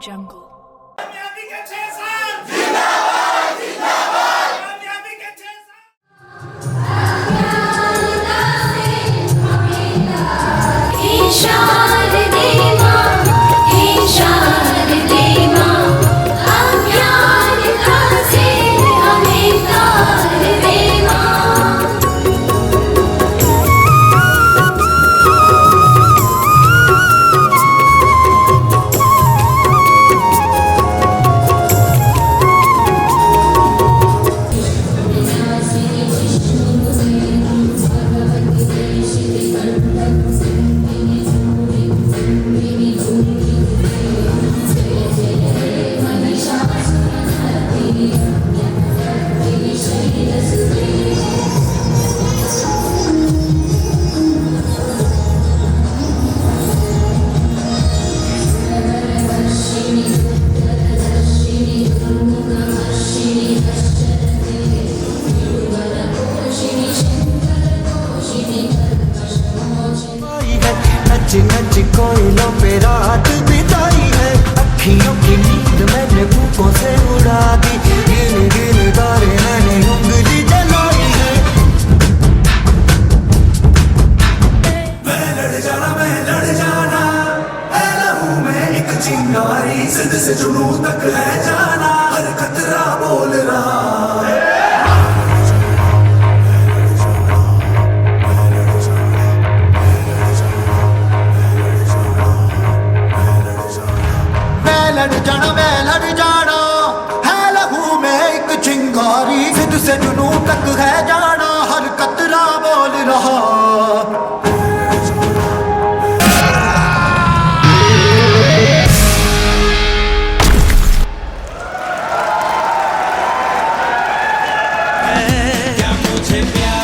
jungle. नच कोयलों पे रात बिताई है, अखियों की नींद मैंने भूखों से उड़ा दी, गिन गिन तारे मैंने उंगली जलाई है। मैं लड़ जाना है लहू में एक चिंगारी, जिद से जुनून तक है जाना, हर खतरा बोल रहा है। मैं लड़ जाना है लहू में एक चिंगारी, जिद से जुनून तक है जाना, हर कतरा बोल रहा। क्या मुझे प्यार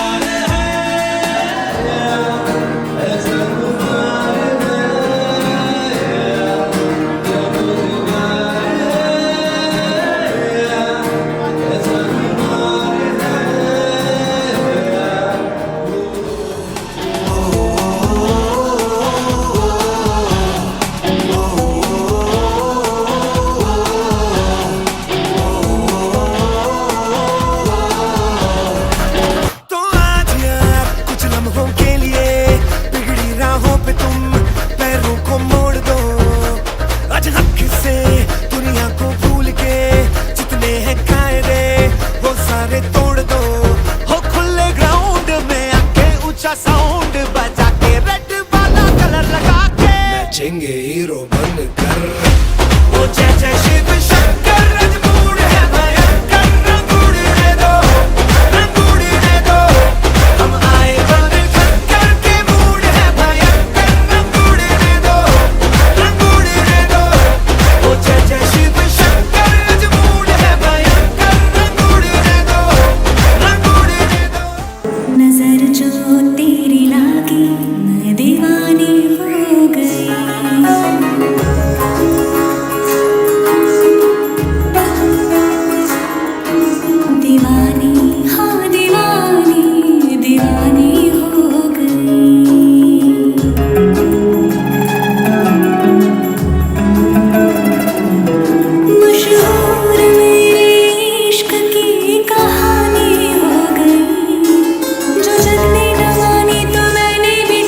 साउंड बजा के रेड वाला कलर लगा के नाचेंगे हीरो बन कर। ओ जय जय शिव शंकर, रजमूड है भयंकर, रंग उड़ने दो, हम आए बन शंकर के मूड है भयंकर, रंग उड़ने दो। ओ जय जय शिव शंकर, रजमूड है भयंकर, रंग उड़ने दो। नजर जो तेरी लागी मैं दीवानी हो गई, दीवानी हाँ दीवानी दीवानी हो गई। मशहूर मेरे इश्क की कहानी हो गई, जो जल्दी न मानी तो मैंने भी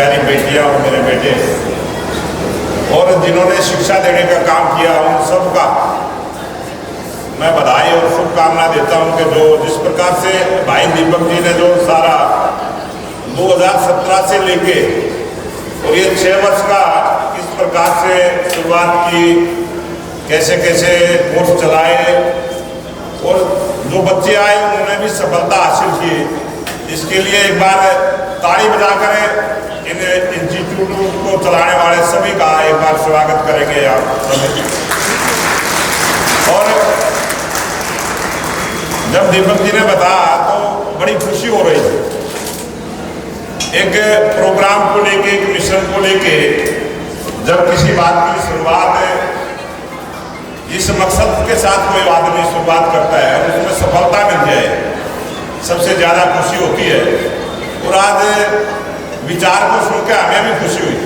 प्यारी बेटियां और मेरे बेटे और जिन्होंने शिक्षा देने का काम किया, उन सबका मैं बधाई और शुभकामना देता हूं कि जो जिस प्रकार से भाई दीपक जी ने जो सारा 2017 से लेके और ये 6 वर्ष का किस प्रकार से शुरुआत की, कैसे कैसे कोर्स चलाए और जो बच्चे आए उन्होंने भी सफलता हासिल की। इसके लिए एक बार ताली बजाकर इन इंस्टीट्यूट को चलाने वाले सभी का एक बार स्वागत करेंगे आप सभी। और जब दीपक जी ने बताया तो बड़ी खुशी हो रही थी। एक प्रोग्राम को लेके, एक मिशन को लेके जब किसी बात की शुरुआत इस मकसद के साथ कोई आदमी शुरुआत करता है और उसमें सफलता मिल जाए, सबसे ज़्यादा खुशी होती है। और आज विचार को सुनकर हमें भी खुशी हुई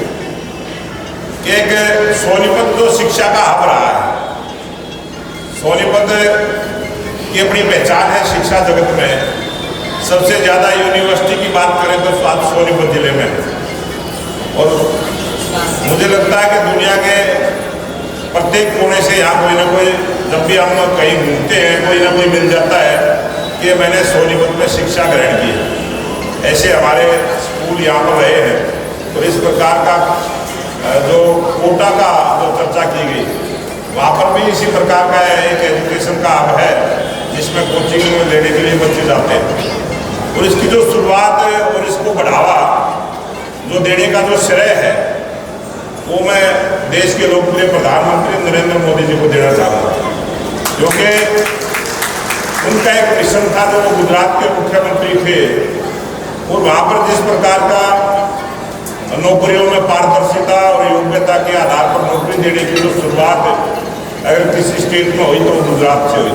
कि एक सोनीपत जो शिक्षा का हब रहा है, सोनीपत की अपनी पहचान है शिक्षा जगत में। सबसे ज़्यादा यूनिवर्सिटी की बात करें तो आज सोनीपत जिले में, और मुझे लगता है कि दुनिया के प्रत्येक कोने से यहाँ कोई ना कोई, जब भी हम कहीं घूमते हैं, कोई ना कोई मिल जाता है कि मैंने सोनीपत में शिक्षा ग्रहण की है। ऐसे हमारे स्कूल यहाँ पर रहे हैं। और इस प्रकार का जो कोटा का जो चर्चा की गई, वहाँ पर भी इसी प्रकार का एक एजुकेशन का हब है जिसमें कोचिंग लेने के लिए बच्चे जाते हैं। और इसकी जो शुरुआत और इसको बढ़ावा जो देने का जो श्रेय है वो मैं देश के लोकप्रिय प्रधानमंत्री नरेंद्र मोदी जी को देना चाहूँगा, क्योंकि उनका एक मिशन था जो वो गुजरात के मुख्यमंत्री थे और वहाँ पर जिस प्रकार का नौकरियों में पारदर्शिता और योग्यता के आधार पर नौकरी देने की जो शुरुआत अगर किसी स्टेट में हुई तो वो गुजरात से हुई।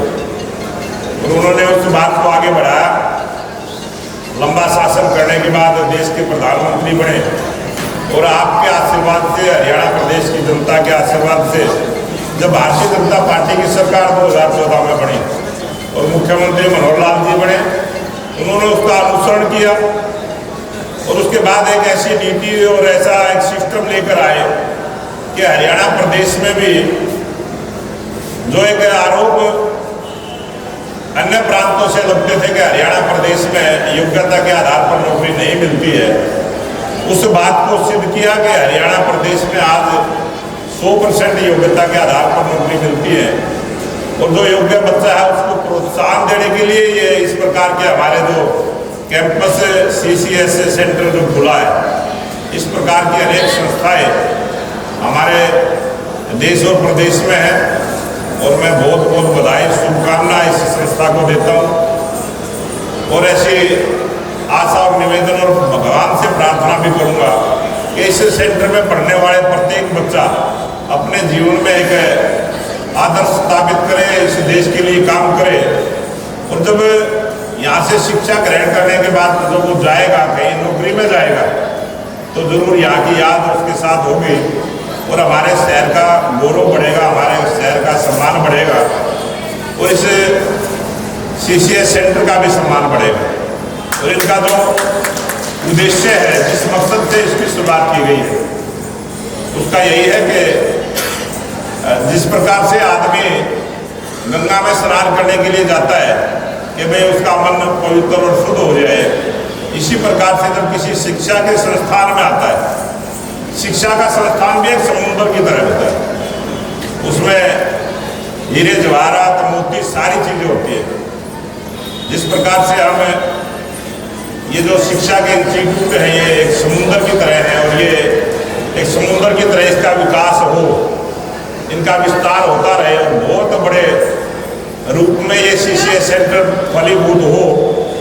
और उन्होंने उस बात को आगे बढ़ाया। लंबा शासन करने के बाद देश के प्रधानमंत्री बने और आपके आशीर्वाद से, हरियाणा प्रदेश की जनता के आशीर्वाद से जब भारतीय जनता पार्टी की सरकार 2014 में बनी और मुख्यमंत्री मनोहर लाल जी बने, उन्होंने उसका अनुसरण किया और उसके बाद एक ऐसी नीति और ऐसा एक सिस्टम लेकर आए कि हरियाणा प्रदेश में भी जो एक आरोप अन्य प्रांतों से लगते थे कि हरियाणा प्रदेश में योग्यता के आधार पर नौकरी नहीं मिलती है, उस बात को सिद्ध किया कि हरियाणा प्रदेश में आज 100% योग्यता के आधार पर नौकरी मिलती है। और जो योग्य बच्चा है उसको प्रोत्साहन देने के लिए ये इस प्रकार के हमारे जो कैंपस CCS सेंटर जो खुला है, इस प्रकार की अनेक संस्थाएं हमारे देश और प्रदेश में हैं। और मैं बहुत बहुत बधाई, शुभकामना इस संस्था को देता हूँ और ऐसी आशा और निवेदन और भगवान से प्रार्थना भी करूँगा कि इस सेंटर में पढ़ने वाले प्रत्येक बच्चा अपने जीवन में एक आदर्श स्थापित करे, इस देश के लिए काम करे। और जब यहाँ से शिक्षा ग्रहण करने के बाद जब वो जाएगा, कहीं नौकरी में जाएगा, तो जरूर यहाँ की याद उसके साथ होगी और हमारे शहर का गौरव बढ़ेगा, हमारे शहर का सम्मान बढ़ेगा और इस CCS सेंटर का भी सम्मान बढ़ेगा। और इनका जो उद्देश्य है, जिस मकसद से इसकी शुरुआत की गई है, उसका यही है कि जिस प्रकार से आदमी गंगा में स्नान करने के लिए जाता है कि भाई उसका मन पवित्र और शुद्ध हो जाए, इसी प्रकार से जब किसी शिक्षा के संस्थान में आता है, शिक्षा का संस्थान भी एक समुद्र की तरह होता है। उसमें हीरे जवाहरात मोती सारी चीज़ें होती है। जिस प्रकार से हम ये जो शिक्षा के इंस्टीट्यूट हैं, ये एक समुद्र की तरह है और ये एक समुद्र की तरह इसका विकास हो, इनका विस्तार होता रहे और बहुत बड़े रूप में ये CCS सेंटर फलीभूत हो,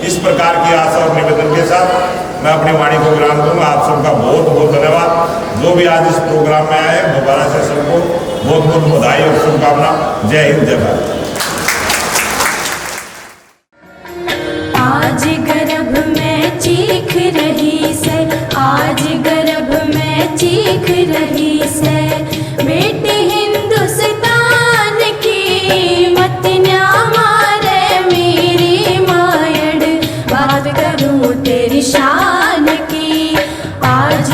इस प्रकार की आशा और निवेदन के साथ मैं अपनी वाणी को विराम दूंगा। आप सबका बहुत बहुत धन्यवाद। जो भी आज इस प्रोग्राम में आए, दोबारा से सबको बहुत बहुत बधाई और शुभकामना। जय हिंद, जय भारत। आज गर्भ में चीख रही से, आज गर्भ में चीख रही से, बेटी हिंदुस्तान की मत न्या मारे मेरी मायड़, बात करूं तेरी शान की। आज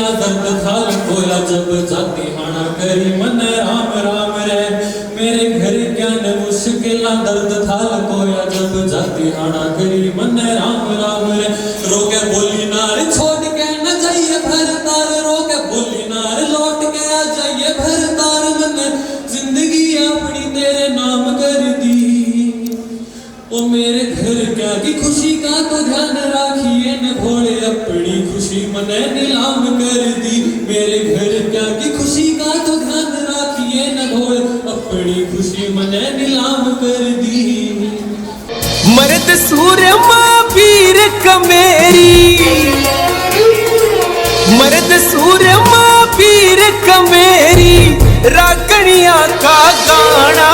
ला दर्द थाल कोया जब जाती हाना करी मन राम राम रे मेरे घर ज्ञान मुश्किल दर्द थाल कोया जब जाती हाना करी मन राम राम रे रोके बोली नार छोड़ के न जाइए भरतार रोके बोली नार लौट के आ जाइए भरतार मन जिंदगी अपनी तेरे नाम कर दी ओ मेरे घर क्या की खुशी का तो ध्यान राखिए न भोले अपनी खुशी मने नीलाम कर दी मेरे घर क्या की खुशी का तो ध्यान राखिए न भोले अपनी खुशी मने नीलाम कर दी मर्द सूरमा पीर कमेरी मर्द सूरमा पीर कमेरी रागणिया का गाना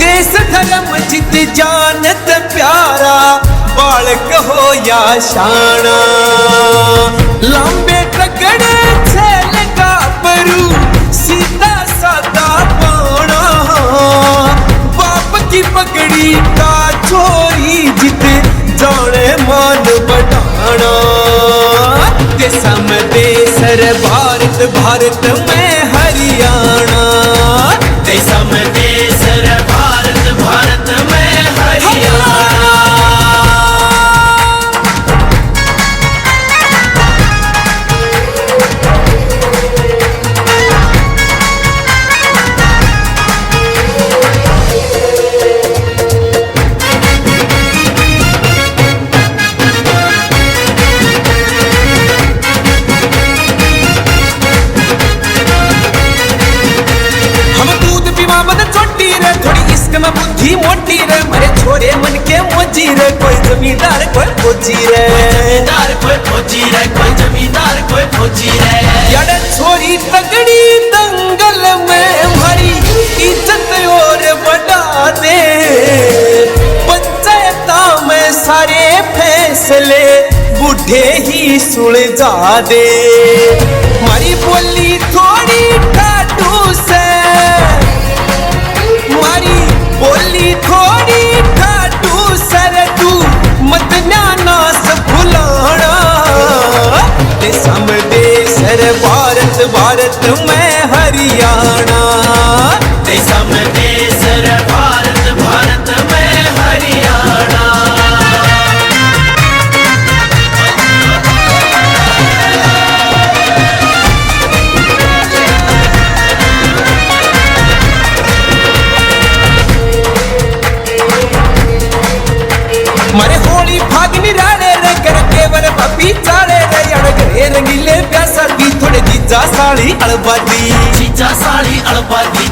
देश धर्म जित जानत प्यारा बालक हो या शाना लंबे टकड़े छेल का परू सीधा सादा पाना बाप की पगड़ी का छोरी जित जाने मान बढ़ाना देशा में देसर भारत भारत में हरियाणा देशा में देसर भारत भारत में हरियाणा बुद्धि मोटी रे मेरे छोरे मन के मोजी रे कोई जमींदार कोई फौजी रे जमींदार कोई फौजी रे कोई जमींदार कोई फौजी रे यार छोरी तगड़ी दंगल में भरी इज्जत और बढ़ा दे पंचायत में सारे फैसले बूढ़े ही सुलझा दे मारी बोली थोड़ी टाटू से मारी बोली थोड़ी ठाटू सरटू मत नास भुलाना देशा में देसर भारत भारत में हरियाणा देशा में देसर भारत भारत में हरियाणा मारे होली फागनी राड़े रे कर केवर पपी चाड़े रे अड़गरे रंगीले प्यासा दी थोड़े जीजा साड़ी अड़बादी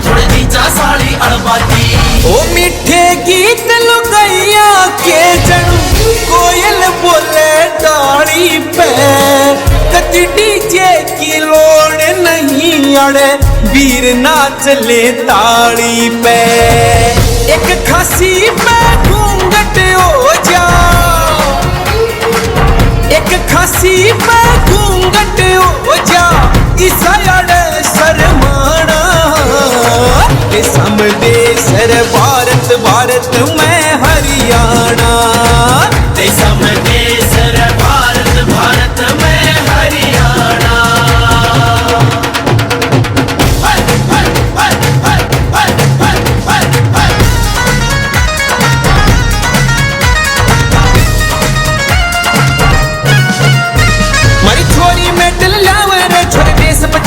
थोड़े जीजा साड़ी अड़बादी ओ मीठे गीत लुगाइया के जनू कोयल बोले डाली पे कति डीजे की लोड़ नहीं अड़े वीर नाच ले ताली पे एक खासी पे घूंघट हो जा एक खासी पे घूंघट हो जा ईसायाड़े शर्माना देशा में देसर भारत भारत में हरियाणा देशा में देसर भारत भारत में हरियाणा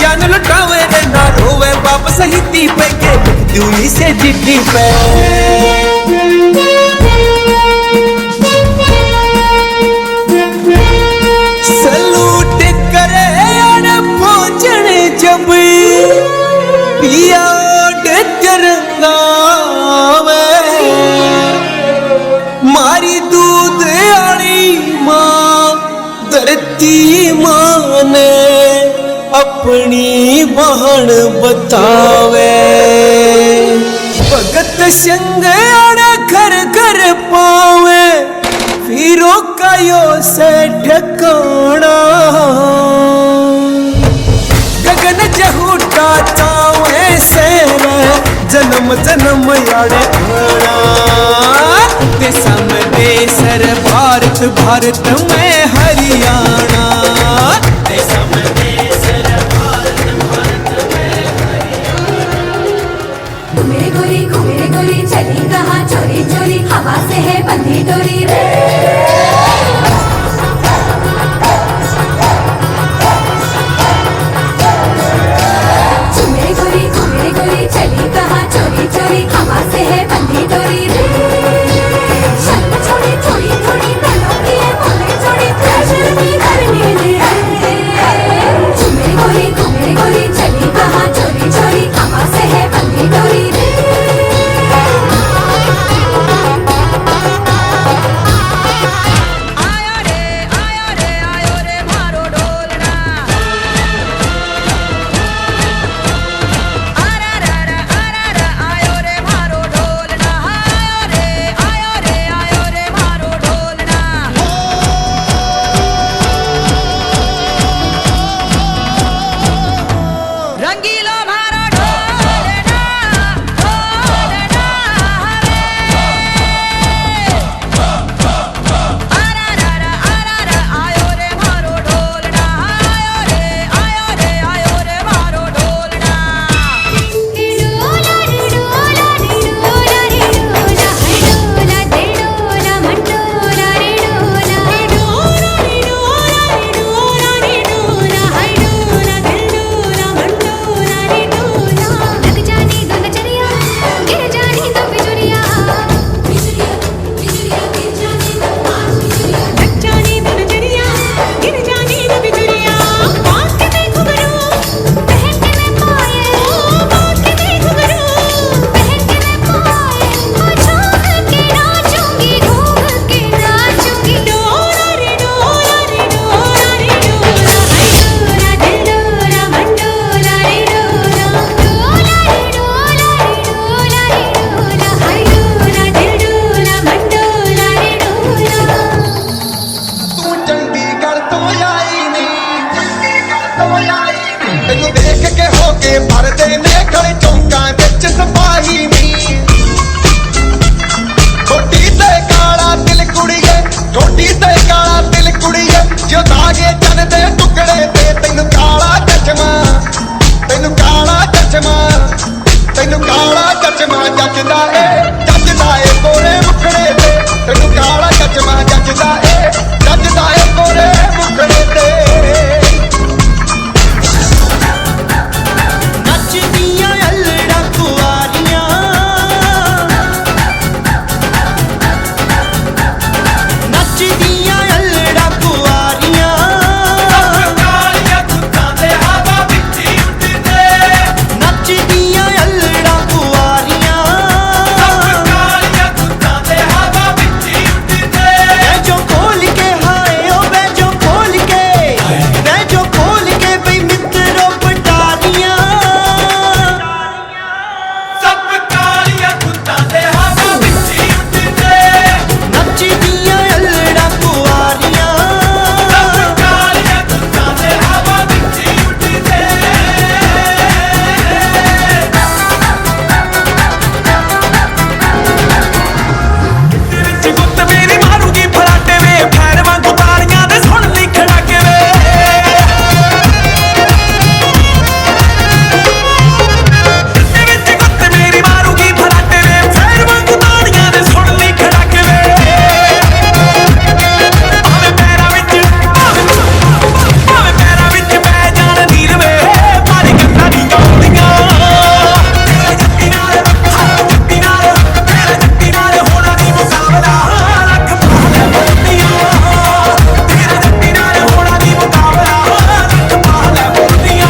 जान लुटावे रे ना रोवे बाप सहिती पे के दुई से चिट्ठी पे सलूट करे अड़ पहुंचन जब पिया तिरंगा मारी दूध आली माँ धरती माने अपनी बहन बतावे भगत संग आड़ा घर घर पावे फिरो कायो से ठकाना गगन जहूटा चावे से जन्म जन्म याड़े आना देशा में देसर भारत भारत में हरियाणा देशा में ਤੈਨੂੰ ਦੇਖ ਕੇ ਹੋ ਕੇ ਭਰਦੇ ਨੇ ਗਲੀ ਚੌਂਕਾਂ ਵਿੱਚ ਸਿਪਾਹੀ ਨੀ ਛੋਟੀ ਤੇ ਕਾਲਾ ਦਿਲ ਕੁੜੀਏ ਛੋਟੀ ਤੇ ਕਾਲਾ ਦਿਲ ਕੁੜੀਏ ਜੋ ਦਾਗੇ ਚੰਨ ਦੇ ਟੁਕੜੇ ਤੇ ਤੈਨੂੰ ਕਾਲਾ ਚਸ਼ਮਾ ਤੈਨੂੰ ਕਾਲਾ ਚਸ਼ਮਾ ਤੈਨੂੰ ਕਾਲਾ ਚਸ਼ਮਾ ਜੱਜਦਾ ਏ ਗੋਰੇ ਮੁਖੜੇ ਤੇ ਤੈਨੂੰ ਕਾਲਾ ਚਸ਼ਮਾ ਜੱਜਦਾ ਏ ਗੋਰੇ ਮੁਖੜੇ ਤੇ ਨੱਚਦੀਆਂ ਅਲੜਾ ਕੁਆਰੀਆਂ ਨੱਚਦੀਆਂ ਅਲੜਾ ਕੁਆਰੀਆਂ ਕਾਲੀਆਂ ਕੁੱਤਾਂ ਦੇ ਹਵਾ ਵਿੱਚ ਉੱਡਦੇ ਨੱਚਦੀਆਂ ਅਲੜਾ ਕੁਆਰੀਆਂ ਕਾਲੀਆਂ ਕੁੱਤਾਂ ਦੇ ਹਵਾ ਵਿੱਚ ਉੱਡਦੇ ਜੋ ਖੋਲ ਕੇ ਹਾਏ ਓ ਵੇ ਜੋ ਖੋਲ ਕੇ ਬਈ ਮਿੱਤਰੋ ਪਟਾਰੀਆਂ ਸਭ ਕਾਲੀਆਂ ਕੁੱਤਾਂ ਦੇ ਹਵਾ ਵਿੱਚ ਉੱਡਦੇ ਨੱਚਦੀਆਂ ਅਲੜਾ ਕੁਆਰੀਆਂ ਸਭ ਕਾਲੀਆਂ ਕੁੱਤਾਂ ਦੇ ਹਵਾ ਵਿੱਚ ਉੱਡਦੇ ਗੁੱਤ ਮੇਰੀ ਮਾਰੂਗੀ ਫਰਾਟੇ ਵੇ ਫੈਰ ਵਾਂਗੂ ਤਾੜੀਆਂ ਦੇ ਸੁਣ ਲਈ ਖੜਾਕੇ ਵੇ ਗੁੱਤ ਮੇਰੀ ਮਾਰੂਗੀ ਫਰਾਟੇ ਵੇ ਫੈਰ ਵਾਂਗੂ ਤਾੜੀਆਂ ਦੇ ਸੁਣ ਲਈ ਖੜਾਕੇ ਵੇ ਭਾਵੇਂ ਪੈਰਾਂ ਵਿੱਚ ਪੈ ਜਾਣ ਨੀਰ ਵੇ ਮਾਰੀ ਕੰਨਾਂ ਦੀ ਗੋਲੀਆਂ ਤੇਰੇ ਜੱਟੀ ਨਾਲ ਹੋਣਾ ਨਹੀਂ ਮੁਕਾਬਲਾ ਰੱਖ ਪਾਲੇ ਬੋਲੀਆਂ ਤੇਰੇ ਜੱਟੀ ਨਾਲ ਹੋਣਾ ਨਹੀਂ ਮੁਕਾਬਲਾ ਰੱਖ ਪਾਲੇ ਬੋਲੀਆਂ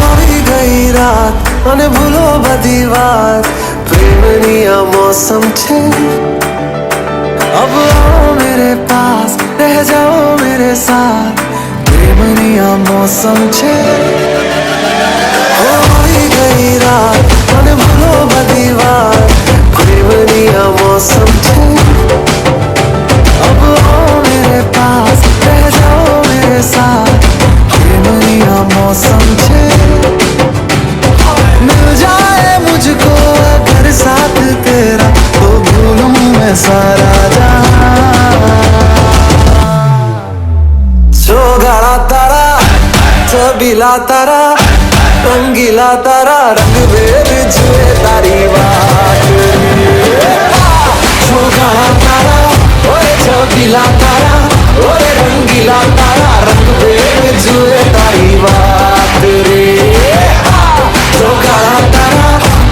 આવી ગઈ રાત અને ભૂલો બધી વાત પ્રેમની આ મૌસમ છે अब आओ मेरे पास रह जाओ मेरे साथ प्रेमनी आ मौसम छे આવી ગઈ રાત અને ભૂલો બધી વાત પ્રેમની આ મૌસમ છે अब आओ मेरे पास रह जाओ मेरे साथ प्रेमनी आ मौसम छे मिल जाए मुझको अगर साथ तेरा तो भूलूं मैं सारा गाड़ा तारा छबीला तारा रंगीला तारा रंग बेर जुए तारी बात गाड़ा तारा ओए छबीला तारा ओए रंगीला तारा रंग बेर जुए तारी बात रे गाड़ा तारा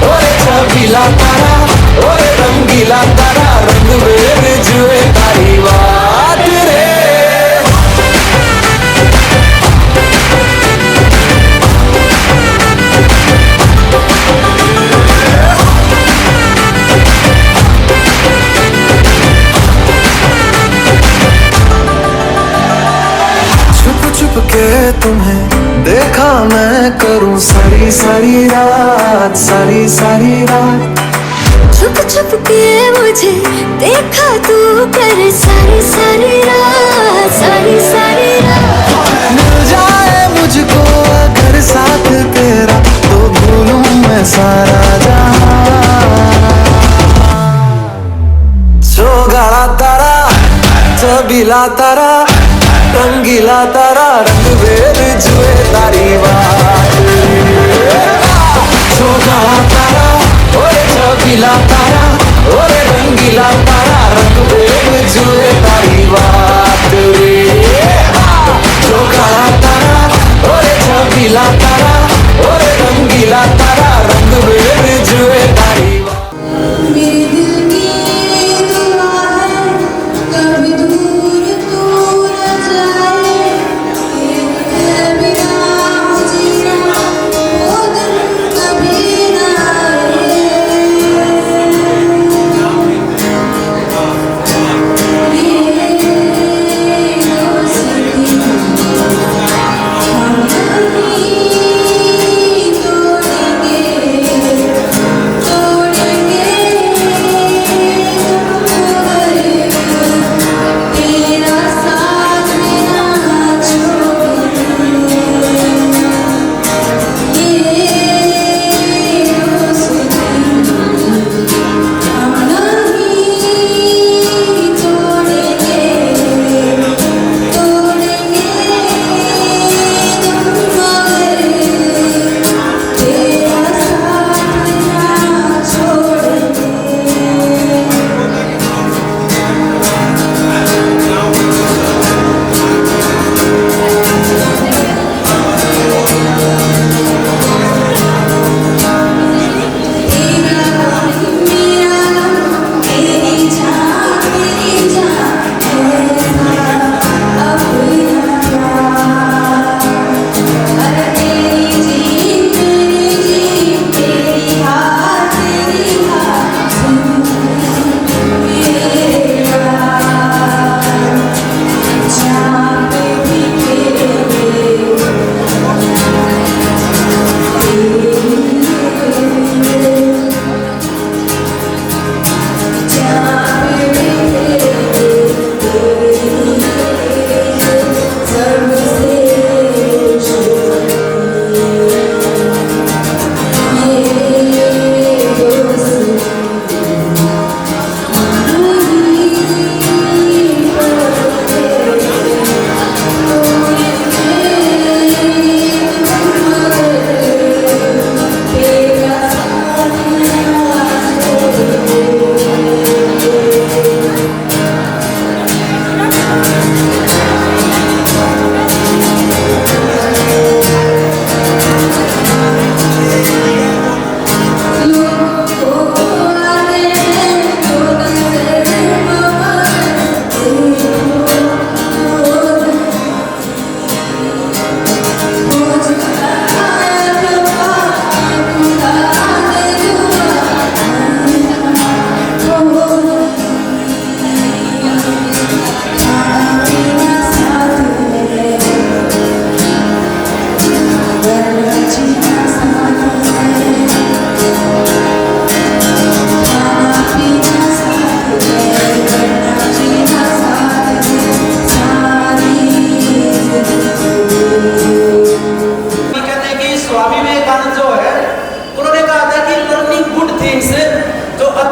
ओए छबीला तारा ओए रंगीला तारा रंग बेर जुए तारी बात रे के तुम्हें देखा मैं करूं सारी सारी रात छुप छुप के मुझे देखा तू कर सारी सारी रात मिल जाए मुझको अगर साथ तेरा तो भूलूं मैं सारा जहां गाड़ा तारा छबीला तारा रंगीला तारा रंग बेर जुए तारी बात गाड़ा तारा ओए छबीला तारा ओए रंगीला तारा रंग बेर जुए तारी बात रे गाड़ा तारा ओए छबीला तारा ओए रंगीला तारा रंग बेर जुए तारी बात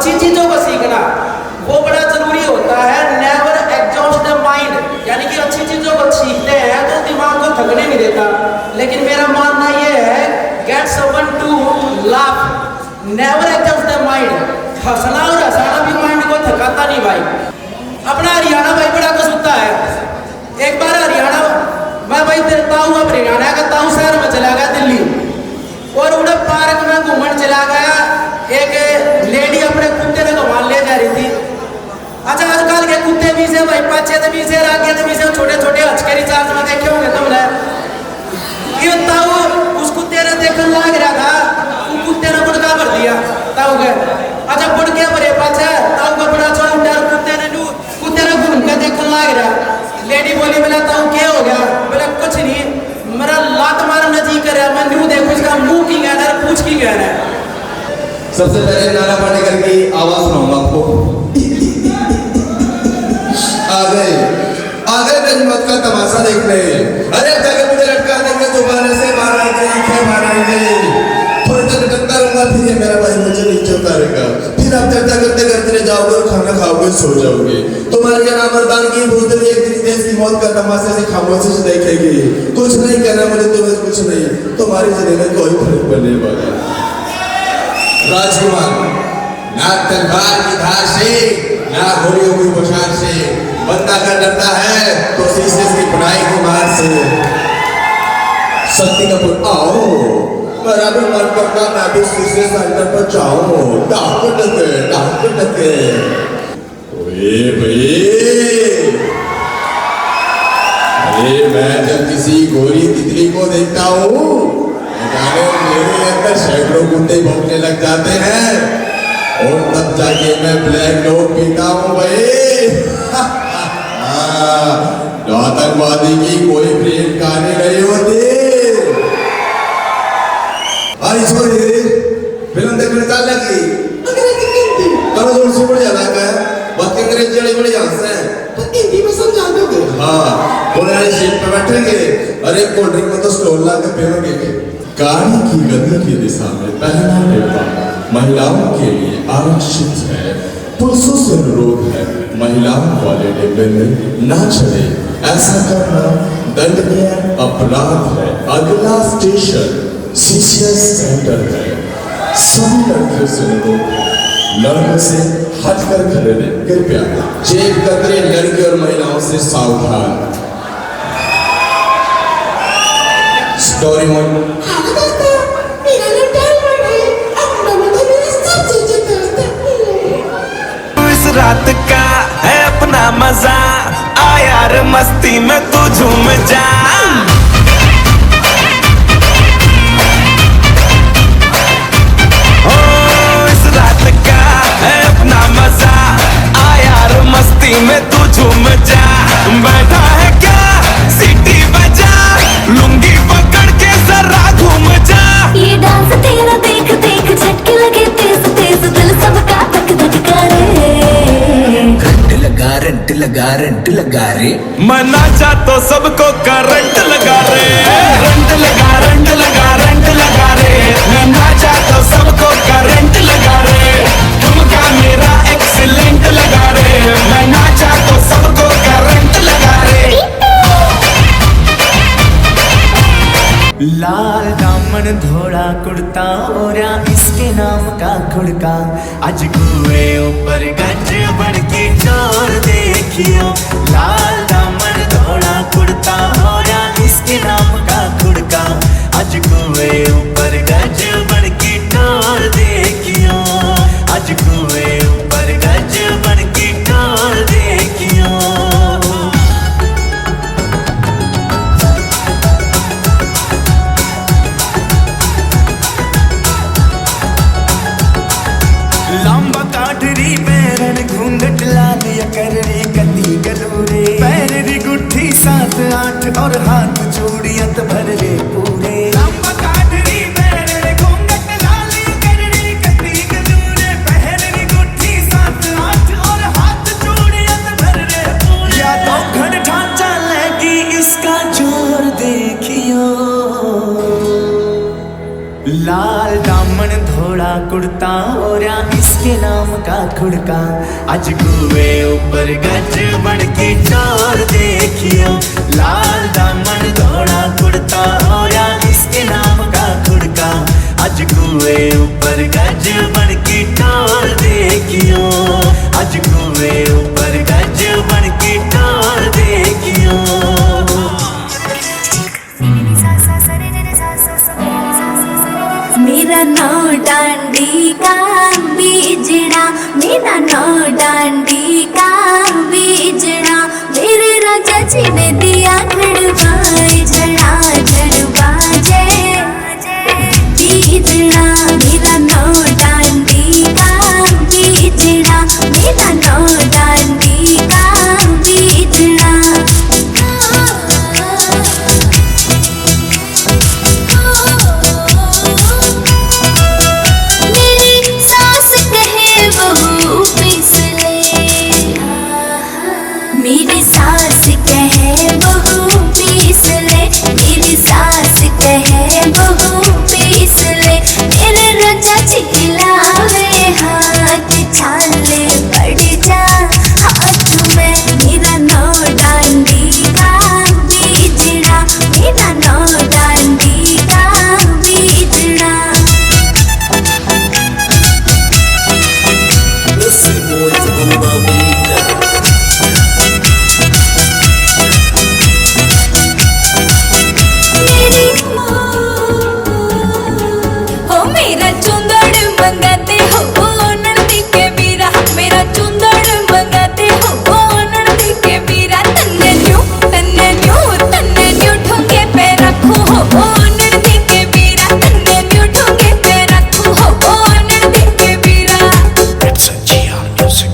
अच्छी चीजों को सीखना वो बड़ा जरूरी होता है। नेवर एग्जॉस्ट द माइंड, यानी कि अच्छी चीजों को सीखते हैं तो दिमाग को थकने नहीं देता। लेकिन मेरा मानना ये है get someone to laugh, never exhaust the mind. हंसना और हंसाना भी माइंड को थकाता नहीं भाई। अपना हरियाणा भाई बड़ा कुछ है। एक बार हरियाणा मैं भाई ताऊ अब हरियाणा का ताऊ शहर में चला गया दिल्ली, और उड़े पार्क में घूमने चला गया। एक लेडी अपने कुत्ते ने घुमान ले जा रही थी। अच्छा आजकल के कुत्ते भी से भाई पाछे से भी से आगे से भी से छोटे छोटे हचके रिचार्ज में देखे होंगे तुमने। ये ताऊ उस कुत्ते ने देखने लग रहा था, कुत्ते ने बुड़का भर दिया ताऊ के। अच्छा बुड़के भरे पाछे ताऊ का बड़ा चौड़ कुत्ते ने घूम के देखने लग रहा। लेडी बोली बोला ताऊ क्या हो गया? बोला कुछ नहीं, मेरा लात मारना जी कर रहा, मैं न्यू देखो इसका मुंह की गया है पूछ की गया है। सबसे पहले नाना पाटेकर की आवाज सुनाऊंगा आपको। आ गए गजमत का तमाशा देखने। अरे जाके मुझे लटका देंगे दोबारा से मारेंगे। थोड़ी देर लटकता रहूंगा, फिर ये मेरा भाई मुझे नीचे उतारेगा। फिर आप चर्चा करते करते जाओगे और खाना खाओगे, सो जाओगे। तुम्हारे क्या नामर्दान की भूत एक दिन देश की मौत का तमाशा से खामोशी से देखेगी। कुछ नहीं कहना मुझे, तुम्हें कुछ नहीं, तुम्हारी जिंदगी में कोई फर्क पड़ने वाला। राजकुमार ना तलवार की धार से ना गोलियों की बौछार से, बंदा अगर डरता है तो शीशे की बुनाई की मार से। शक्ति कपूर आओ, मेरा भी मन करता मैं भी शीशे सेंटर पर जाऊं। डॉक्टर लगे ओए भाई, अरे मैं जब किसी गोरी तितली को देखता हूँ मेरे अंदर सैकड़ों गुंडे भौंकने लग जाते हैं, और तब जाके मैं ब्लैक डॉग पीता हूँ भाई। आतंकवादी की कोई प्रेम कहानी नहीं होती। फिल्म देखने चल लगी करो जोर से बढ़ जाता है बात अंग्रेजी वाले बड़े जानते हैं तो हिंदी में समझा दोगे। हाँ बोले सीट पे बैठेंगे, अरे कोल्ड ड्रिंक में तो स्टॉल ला के पियोगे। गाड़ी की गति की दिशा में पहला डिब्बा महिलाओं के लिए आरक्षित है, पुरुषों से अनुरोध है महिलाओं वाले डिब्बे में ना चले। ऐसा करना दंडनीय अपराध है। अगला स्टेशन सीसीएस सेंटर है। सभी लड़कियों से अनुरोध है लड़कों से हटकर खड़े रहें कृपया। जेब कतरे लड़की और महिलाओं से सावधान। स्टोरी मोड इस रात का है अपना मजा, आ यार मस्ती में तू झूम जा। इस रात का है अपना मजा, आ यार मस्ती में तू झूम जा। बैठा है क्या सीटी बजा, लुंगी पकड़ के जरा घूम जा। ये डांस तेरा देख देख झटके लगे तेज तेज, दिल सबका धक धक करे। रंट लगा रे, मना जा तो सबको करंट लगा रे। रंट लगा रे, मना जा तो सबको करंट लगा रे। तुमका मेरा एक्सीलेंट लगा रे, मना जा तो सबको करंट लगा रे। लाल दामन धोड़ा कुर्ता ओरा इसके नाम का खुड़का, आज कुए ऊपर गंज बन के चोर देखियो। लाल दामन धोड़ा कुर्ता ओरा इसके नाम का खुड़का, आज कुए ऊपर गंज बन के चोर देखियो। आज कुए ऊपर गंज बन के चोर देखियो। लंबा काठरी पैरन घूंघट लाल कररी कती गलूरे, पैररी गुट्ठी 7 8 और हाथ चूड़ियत भर रे पूरे। लंबा काठरी पैरन घूंघट लाल कररी कती गलूरे, पैररी गुट्ठी 7 8 और हाथ चूड़ियत भर रे पूरे। या तो घड़ ढांचा लगी इसका जोर देखियो। लाल दामन धोड़ा कुर्ता कुड़ता और इसके नाम का खुड़का आज कुए ऊपर गज बन की टोर देखियो लाल दामन घोड़ा कुड़ता और इसके नाम का खुड़का आज कुए ऊपर गज बन की टोर देखियो आज कुए ऊपर गज बन की टोर देखियो मेरा नाम डांडी का बीजड़ा मेरा नाम डांडी का बीजड़ा मेरे राजा जी ने दिया खड़बाई झड़ा झड़बा जय बीजड़ा मेरा नाम डांडी का बीजड़ा मेरा नाम डांडी का बीजड़ा मेरी सास कहे बहू पीस ले मेरी सास कहे बहू पीस ले मेरे रजा चिल्लावे हाथ छाले पड़ जा हाथ में मेरा नौ डांडी का बीजड़ा मेरा नौ डांडी का बीजड़ा मेरा चुंदड़ मंगाते हो नंदी के मीरा मेरा चुंदड़ मंगाते हो नंदी के मीरा तन्ने न्यू ठोंगे पे रखो हो नंदी के मीरा तन्ने न्यू ठोंगे पे रखो हो नंदी के Meera It's a GR music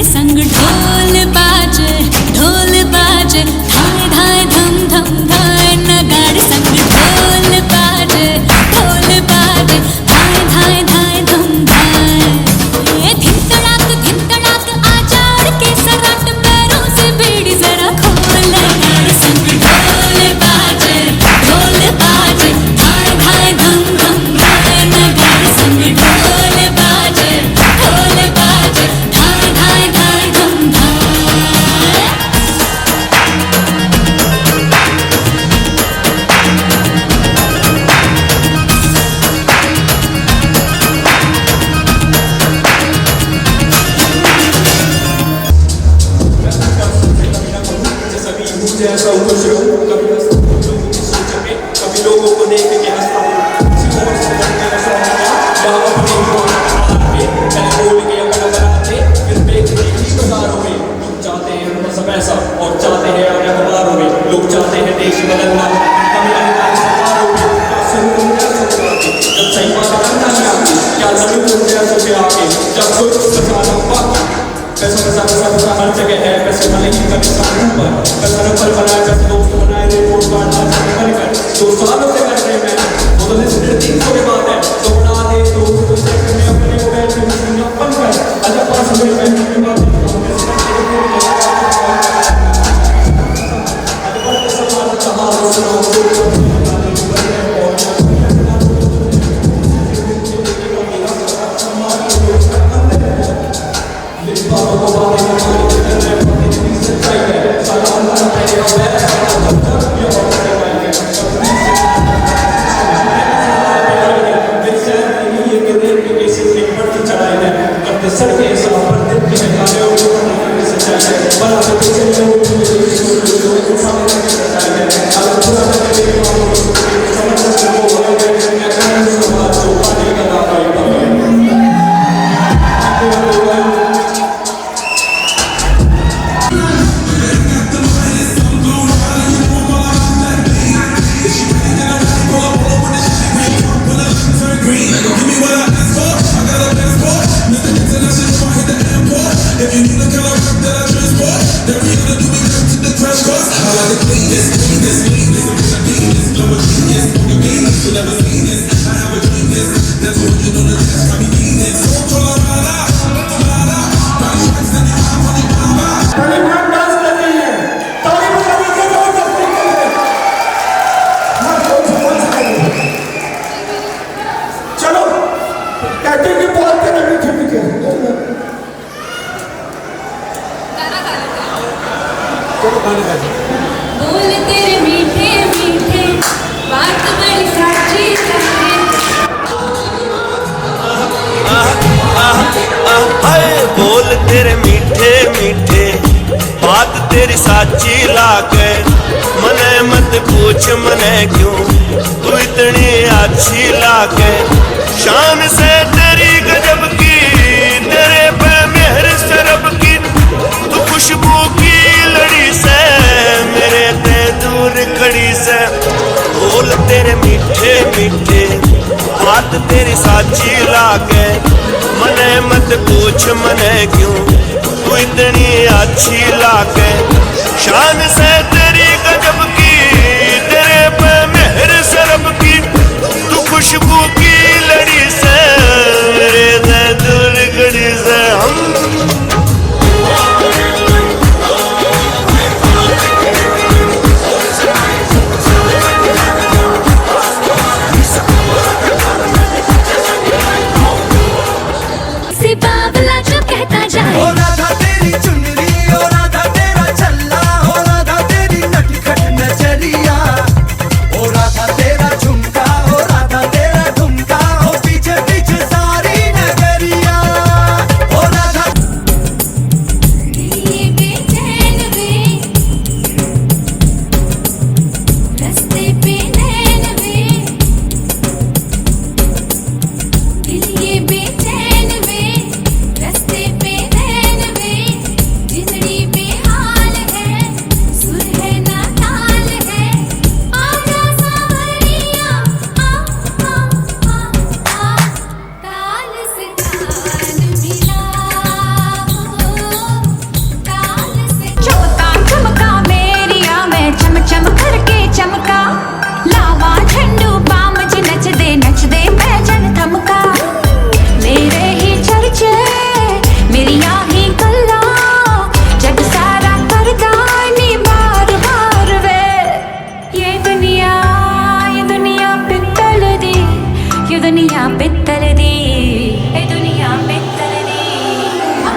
संग ढोल बाजे धाय धाय धम धम धाय नगाड़ संग ढोल बाजे धाय धाय धाय धम धाय ये धिन तड़ाक आजाड़ के सराट पैरों से बीड़ी जरा खोल नगाड़ संग ढोल बाजे धाय धाय धम धम धाय नगाड़ संग ढोल बाजे धाय धाय धाय धम धाय जैसा खुश रहूं कभी हंसता हूं लोगों की सोच में कभी लोगों को देख के हंसता हूं किसी और से डरने का शौक है वहां अपनी पे पहले बोल के अकल बनाते फिर देख देखी बाजारों में लोग चाहते हैं बस पैसा और चाहते हैं अपने अखबारों में लोग चाहते हैं देश बदलना तमिलनाडु सरकारों में क्या सुनूं क्या सुनते जब सही बात करना नहीं आती क्या लड़ूं जैसे के आगे जब कुछ सजाना बाकी पैसा हर जगह है पैसे भले ही कभी सामने पर पैसा पर बनाया जब दोस्त बनाए रिपोर्ट कार्ड बनकर 2 सालों से कर रहे हैं वो तो सिर्फ 300 की बात है तो बना दे तो सेकंड में अपने को बैठ के अपन कर अच्छा 5 मिनट में बात ये सड़कें सब पर दिन में गाने और सच्चाई है बड़ा तो पीछे लोग सामने सच्चाई है अगर पूरा करके समझ को पानी का दाता बोल तेरे मीठे मीठे बात बड़ी साची हाय बोल तेरे मीठे मीठे बात तेरी साची लागे मने मत पूछ मने क्यों तू इतनी अच्छी लागे शान से तेरी गजब की तेरे पे मेहर सरब की तू खुशबू की लड़ी से मेरे ते दूर खड़ी से बोल तेरे मीठे मीठे बात तेरी साची लागे मने मत पूछ मने क्यों तू इतनी अच्छी लागे शान से तेरी गजब की तेरे पे मेहर सरब की तू खुशबू की लड़ी से मेरे ते दूर खड़ी से हम दुनिया पित्तल दी ए दुनिया पित्तल दी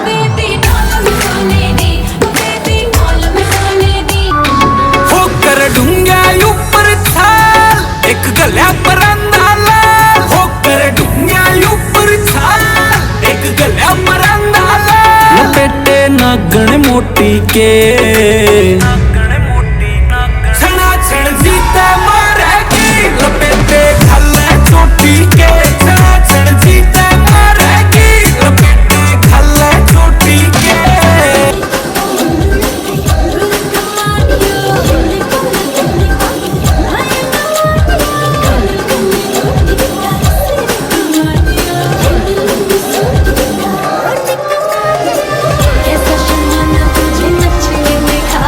बेबी डॉल में सोने दी बेबी डॉल में सोने दी होकर डूंगा ऊपर छाल एक गला पर अंधाला होकर डूंगा ऊपर छाल एक गला पर अंधाला लपेटे नागण मोटी के छना छण जीते मारेगी लपेटे खल्ले चोटी के छना छण जीते मारेगी लपेटे खल्ले चोटी के कैसा शर्माना तुझे नच के दिखा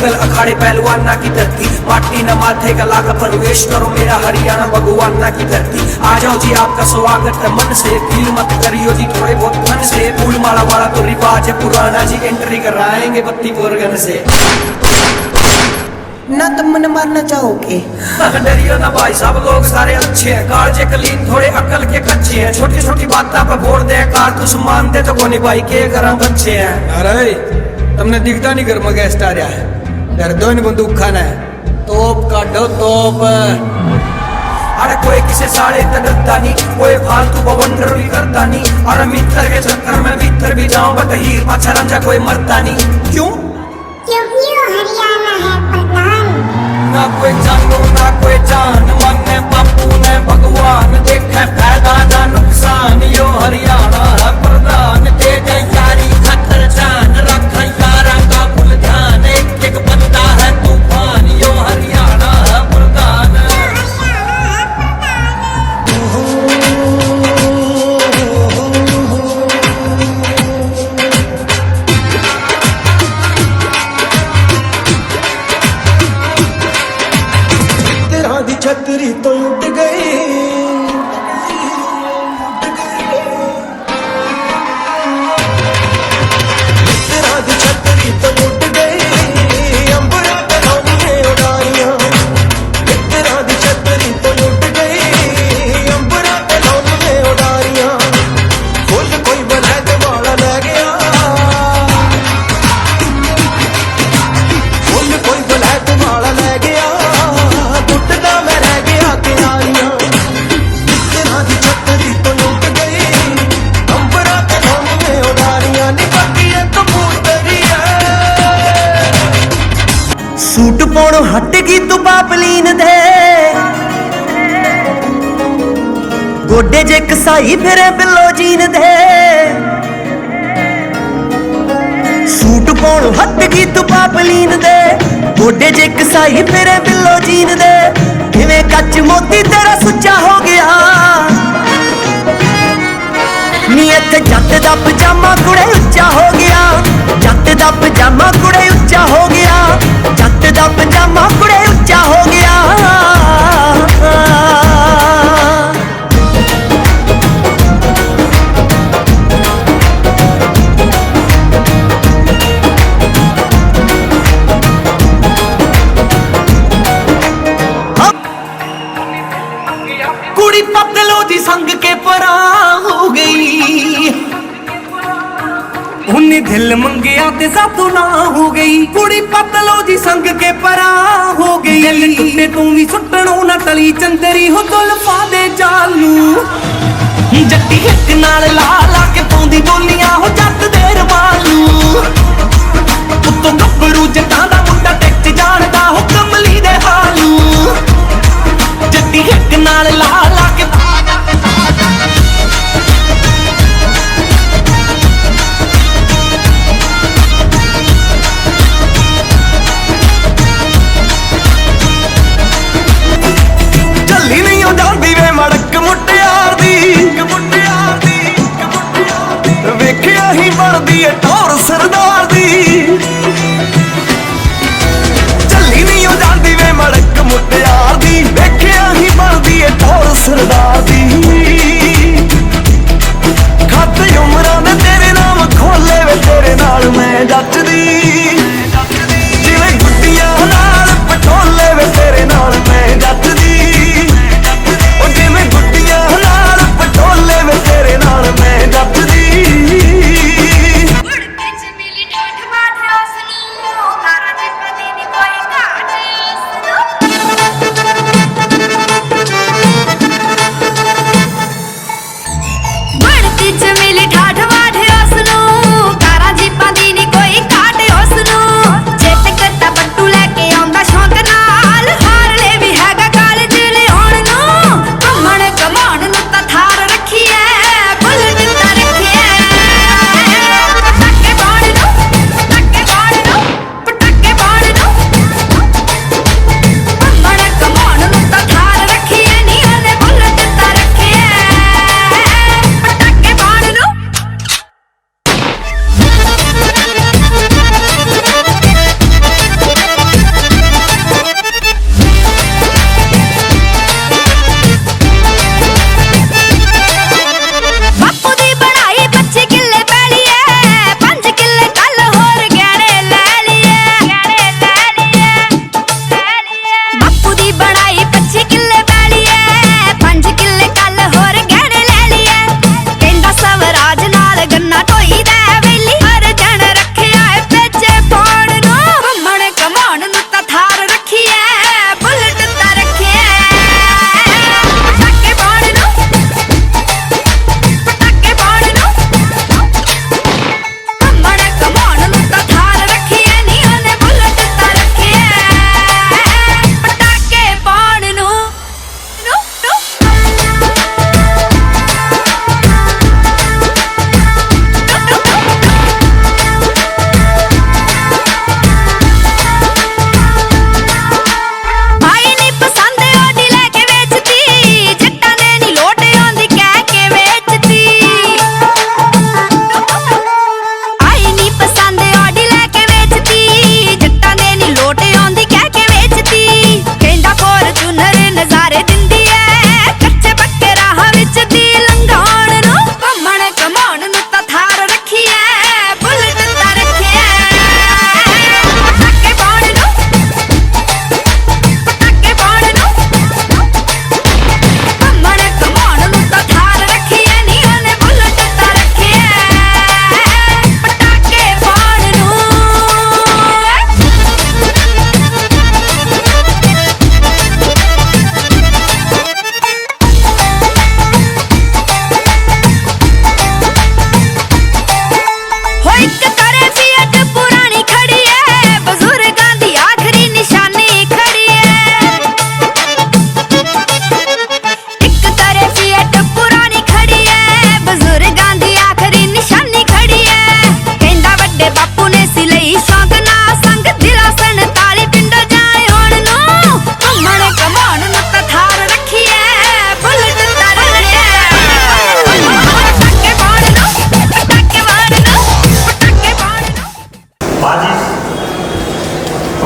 दंगल अखाड़े पहलवाना की धरती, माटी न माथे का लागा प्रवेश करो मेरा हरियाणा भगवाना की धरती। आ जाओ जी आपका स्वागत है मन से, फील मत करियो जी थोड़े बहुत मन से। फूल माला वाला तो रिवाज है पुराना जी, एंट्री कराएंगे बत्ती पोरगन से। ना तुम मन मारना चाहोगे? डरियो ना भाई साहब, लोग सारे अच्छे हैं, कालजे कलीन थोड़े अकल के कच्चे हैं। छोटी छोटी बातों पे फोड़ दे कारतूस, मानते तो कोनी भाई के घर बच्चे हैं। अरे तुमने दिखता नहीं घर में गेस्ट आ रहा है, डर दो इन बंदूक खाना है, तोप काटो तोप। अरे कोई किसी साड़े डरता नहीं, कोई फालतू बवंडर भी करता नहीं। अरे मित्र के चक्कर में भीतर भी जाऊं बट हीर पाछा रंजा कोई मरता नहीं। क्यों? क्योंकि वो हरियाणा है प्रधान। ना कोई जानू ना कोई जान, मन ने बापू ने भगवान, देखे फायदा ना नुकसान। यो हरियाणा है प्रधान, दे दे यारी खतर जान, रख यारा का फुल ध्यान। एक एक बंदा है तूफान, यो हरियाणा है प्रधान। छतरी तो उठ गई, तेरा दी छतरी तो उठ गई, अंबरा पे लाऊंगे उड़ारियां। तेरा दी छतरी तो उठ गई, अंबरा पे लाऊंगे उड़ारियां। फुल कोई ब्लैक वाला ले गया, फुल कोई ब्लैक वाला ले गया। सूट पाउणों हट गई तू पापलीन दे, गोडे जे कसाई फिरे बिलो जीन दे। सूट पाउणों हट गई तू पापलीन दे, गोडे जे कसाई फिरे बिलो जीन दे। किवें कच मोती तेरा सुच्चा हो गया, नी इत्थे जट दा पजामा कुड़े उच्चा हो गया। जट दा पजामा कुड़े उच्चा हो गया, जट दा पजामा कुड़े उच्चा हो गया। कुड़ी पतलो दी संग के परा हो गई, उन्हें दिल मंगिया ते सातों ना हो गई। कुड़ी पतलो दी संग के परा हो गई, दिल टुटे तू भी सुटणों ना टली। चंदरी हो जुल्फां दे चालू, जट्टी हिट नाल ला ला के पाउंदी बोलियां हो जट दे रवालू। उत्तों गब्बरू जट्टां दा मुंडा टिक जानदा हो कमली दे हालू। जट्टी हिट नाल ला ला के ਚੱਲੀ ਨਹੀਂ ਉਹ ਜਾਂਦੀ ਵੇ ਮੜਕ ਮੁਟਿਆਰ ਦੀ, ਵੇਖਿਆ ਹੀ ਬਣਦੀ ਏ ਟੌਰ ਸਰਦਾਰ ਦੀ। ਚੱਲੀ ਨਹੀਂ ਉਹ ਜਾਂਦੀ ਵੇ ਮੜਕ ਮੁਟਿਆਰ ਦੀ, ਵੇਖਿਆ ਹੀ ਬਣਦੀ ਏ ਟੌਰ ਸਰਦਾਰ ਦੀ। ਖਾਤੇ ਉਮਰਾਂ ਦੇ ਤੇਰੇ ਨਾਮ ਖੋਲੇ ਵੇ ਤੇਰੇ ਨਾਲ ਮੈਂ ਜੱਚਦੀ, ਜਿਵੇਂ ਗੁੱਡੀਆਂ ਨਾਲ ਪਟੋਲੇ ਵੇ ਤੇਰੇ ਨਾਲ ਮੈਂ ਜੱਚਦੀ। ਉਹ ਜਿਵੇਂ ਗੁੱਡੀਆਂ ਨਾਲ ਪਟੋਲੇ ਵੇ ਤੇਰੇ ਨਾਲ ਮੈਂ ਜੱਚਦੀ।